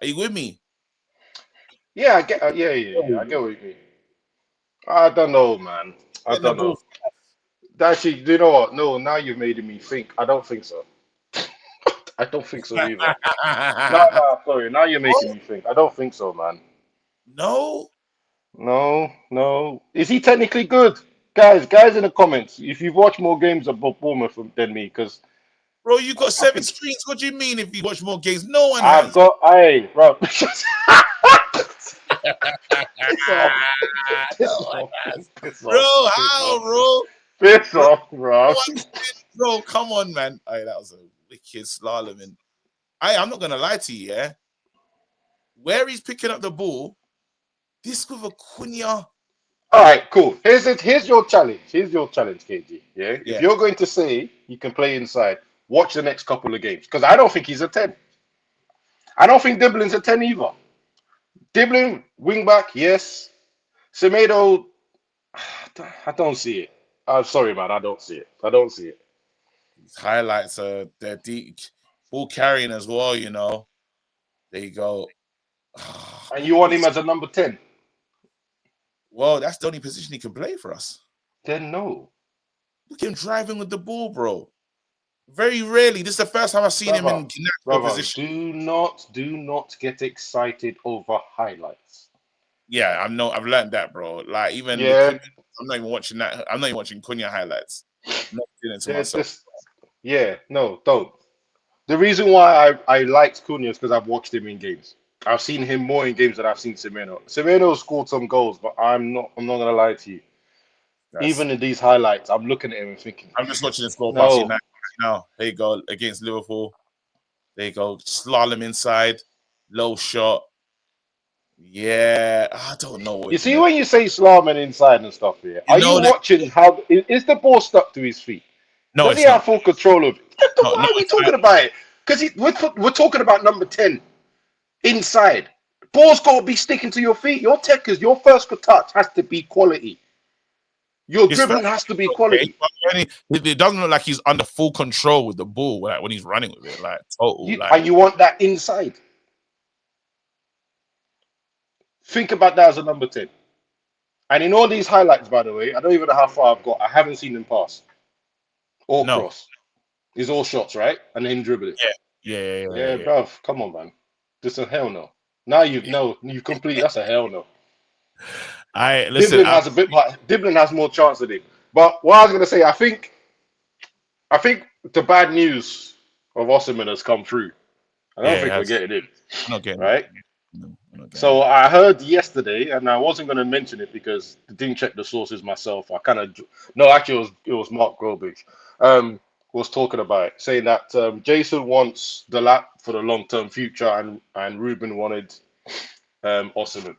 Are you with me? Yeah, I get. Yeah, I get what you mean. I don't know, man. I don't know. Actually, you know what? No, now you've made me think. I don't think so. I don't think so either. No, sorry. Now you're making me think. I don't think so, man. No. Is he technically good? Guys in the comments, if you've watched more games of Bournemouth than me, because bro, you got 7 screens. What do you mean if you watch more games? No one has. Bro. Piss off, bro. Bro, come on, man. Hey, that was a wicked slaloming. I'm not gonna lie to you, yeah. Where he's picking up the ball, this with a Cunha. All right, cool. Here's your challenge. Here's your challenge, KG. Yeah. Yeah. If you're going to say you can play inside, watch the next couple of games because I don't think he's a 10. I don't think Diblin's a 10 either. Diblin, wing back, yes. Semedo, I don't see it. I'm sorry, man. I don't see it. I don't see it. His highlights are they're deep, ball carrying as well. You know. There you go. And you want him as a number 10? Well, that's the only position he can play for us. Then no. Look at him driving with the ball, bro. Very rarely. This is the first time I've seen him in Garnacho position. Do not get excited over highlights. Yeah, I know. I've learned that, bro. Like even Yeah. I'm not even watching that. I'm not even watching Cunha highlights. I'm not doing it to myself. No, don't. The reason why I liked Cunha is because I've watched him in games. I've seen him more in games than I've seen Semedo. Semedo scored some goals, but I'm not gonna lie to you. Even in these highlights, I'm looking at him and thinking, I'm just watching this goal passing now. There you go against Liverpool. There you go, slalom inside, low shot. Yeah, I don't know. You see, when you say Slarman inside and stuff here, are you watching how is the ball stuck to his feet? No, does he have full control of it? Why are we talking about it? Because we're talking about number 10 inside. Ball's got to be sticking to your feet. Your techers, your first touch has to be quality. Your dribbling has to be quality. It doesn't look like he's under full control with the ball like, when he's running with it. Like total. And you want that inside. Think about that as a number 10. And in all these highlights, by the way, I don't even know how far I've got. I haven't seen him pass or cross. It's all shots, right? And him dribbling. Yeah, bruv. Come on, man. This is a hell no. Now you've complete. That's a hell no. Diblin has more chance than him. But what I was gonna say, I think the bad news of Osimhen has come through. I don't think we're getting in. Not getting right. No, so I heard yesterday, and I wasn't going to mention it because I didn't check the sources myself. Actually, it was Mark Grobage was talking about it, saying that Jason wants the lap for the long-term future, and Ruben wanted Osimhen,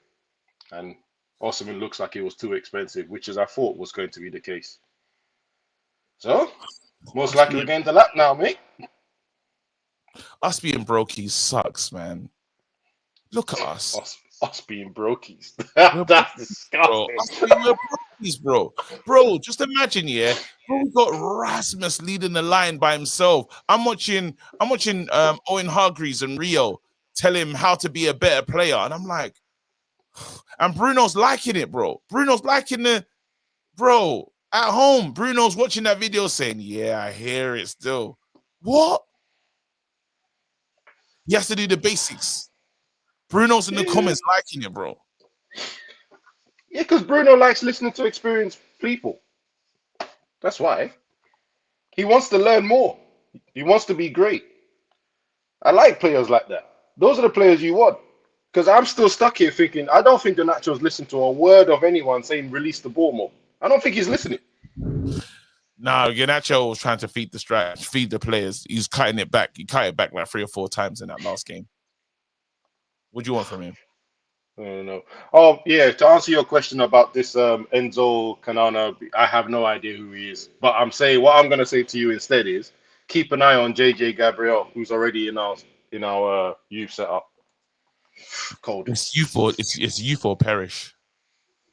and Osimhen looks like it was too expensive, which is I thought was going to be the case. So most likely we're getting the lap now, mate. Us being brokies sucks, man. Look at us. Us being brokies. That's disgusting. We're brokies, bro. Bro, just imagine, bro, we got Rasmus leading the line by himself. I'm watching Owen Hargreaves and Rio tell him how to be a better player. And I'm like, and Bruno's liking it, bro. Bruno's liking bro, at home. Bruno's watching that video saying, yeah, I hear it still. What? He has to do the basics. Bruno's in the comments liking it, bro. Yeah, because Bruno likes listening to experienced people. That's why. He wants to learn more. He wants to be great. I like players like that. Those are the players you want. Because I'm still stuck here thinking, I don't think Garnacho's listened to a word of anyone saying release the ball more. I don't think he's listening. No, Garnacho was trying to feed the players. He's cutting it back. He cut it back like 3 or 4 times in that last game. What do you want from him? I don't know. Oh, yeah, to answer your question about this Enzo Canana, I have no idea who he is. But what I'm going to say to you instead is keep an eye on JJ Gabriel, who's already in our youth setup. Cold. It's youth or perish.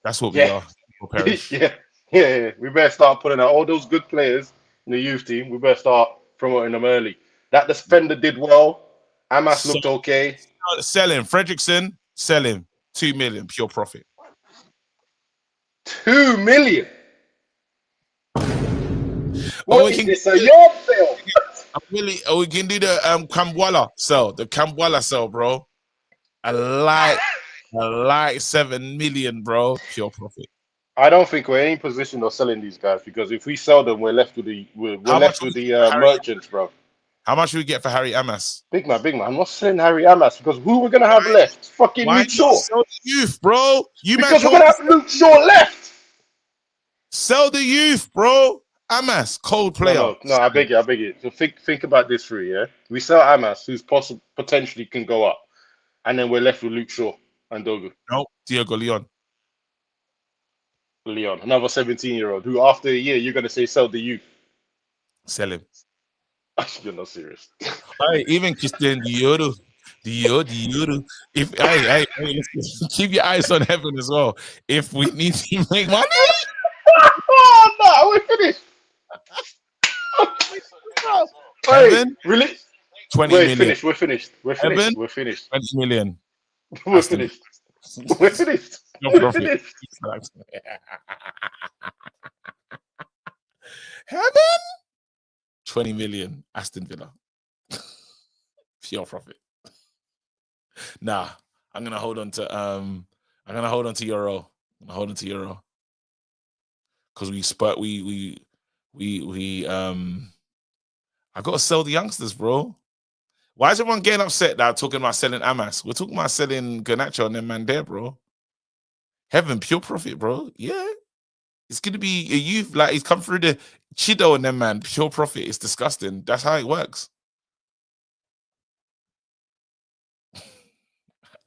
That's what we are. Perish. Yeah. We better start putting out all those good players in the youth team. We better start promoting them early. That defender did well. Amas looked okay. Sell him. Fredrickson, sell him. 2 million, pure profit. 2 million? What is this, a yard sale? We can do the Kamwala sell. The Kamwala sell, bro. I like 7 million, bro. Pure profit. I don't think we're in position of selling these guys because if we sell them, we're left with the merchants, bro. How much do we get for Harry Amas? Big man. I'm not selling Harry Amas because who we're gonna have left? Fucking Luke Shaw. Sell the youth, bro. Because we're gonna have Luke Shaw left. Sell the youth, bro. Amas, cold player. No, I beg you. So think about this through, yeah? We sell Amas, who's potentially can go up, and then we're left with Luke Shaw and Dogu. No, Diego Leon. Another 17-year-old, who after a year, you're going to say sell the youth. Sell him. You're not serious. Hey, even Christian Dioro. If keep your eyes on heaven as well. If we need to make money. No, we're finished. Heaven, really? 20 million. million. We're finished. Heaven, We're finished. 20 million. We're finished. We're finished. No We're profit. finished. Heaven, 20 million. Aston Villa. Pure profit. Nah, I'm gonna hold on to Euro. I'm gonna hold on to Euro. Because I gotta sell the youngsters, bro. Why is everyone getting upset that I'm talking about selling Amas? We're talking about selling Garnacho and them man there, bro. Heaven, pure profit, bro. Yeah. It's gonna be a youth, like he's come through the Chido and them man, pure profit. It's disgusting. That's how it works.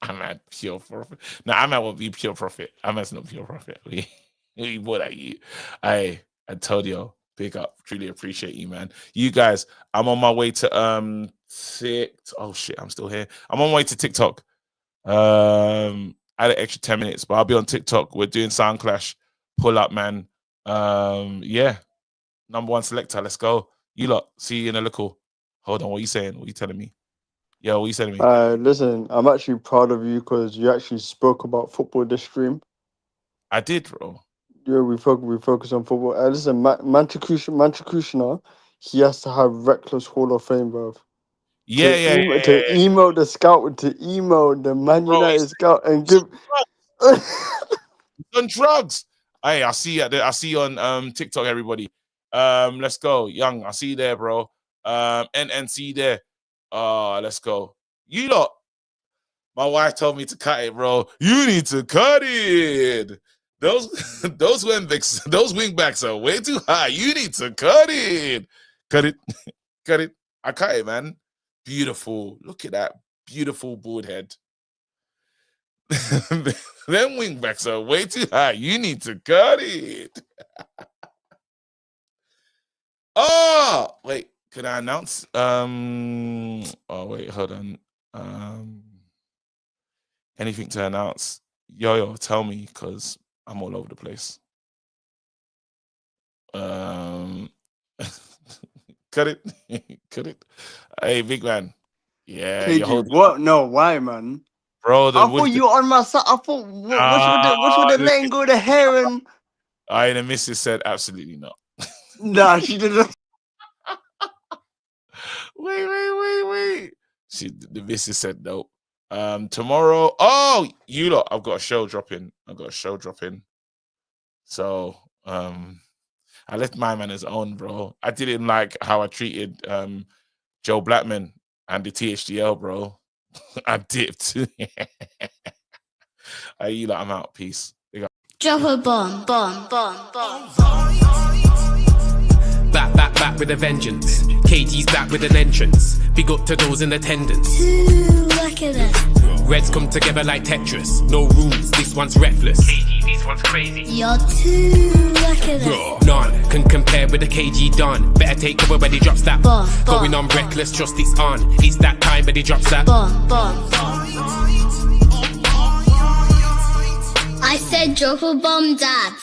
I'm at pure profit. No, I'm at what be pure profit. I'm at not pure profit. We bought at you. I told you, big up. Truly appreciate you, man. You guys, I'm on my way to oh shit, I'm still here. I'm on my way to TikTok. I had an extra 10 minutes, but I'll be on TikTok. We're doing Sound Clash. Pull up, man. Yeah. Number one selector. Let's go. You lot, see you in a little. Hold on, what are you saying? What are you telling me? Yeah, what are you saying to me? Listen, I'm actually proud of you because you actually spoke about football this stream. I did, bro. Yeah, we focus on football. Listen, Manchukushna, he has to have reckless Hall of Fame, bro. Yeah. To email the scout, to email the Man United scout and give. On drugs. Hey, I see you on TikTok, everybody. Let's go. Young, I see you there, bro. NNC there. Let's go. You lot. My wife told me to cut it, bro. You need to cut it. Those wing backs are way too high. You need to cut it. Cut it. Cut it. I cut it, man. Beautiful. Look at that. Beautiful board head. Them wing backs are way too high. You need to cut it. Oh, wait. Could I announce? Oh, wait. Hold on. Anything to announce? Yo, tell me, because I'm all over the place. Cut it. Cut it. Hey, big man. Yeah. KG, what? No, why, man? Bro, I thought you were on my side. I thought, what's with the letting go of the hair and... The missus said absolutely not. Nah, she didn't. Wait. The missus said no. Tomorrow, you lot, I've got a show dropping. So, I left my man his own, bro. I didn't like how I treated Joe Blackman and the THDL, bro. I dipped. You lot, I'm out. Peace. Drop a bomb. Back with a vengeance. KG's back with an entrance. Big up to those in attendance. Look at this. Reds come together like Tetris. No rules, this one's reckless. KG, this one's crazy. You're too lucky this. None can compare with the KG done. Better take cover when he drops that. Bomb. Going on reckless, trust it's on. It's that time when he drops that. Bomb. I said drop a bomb, Dad.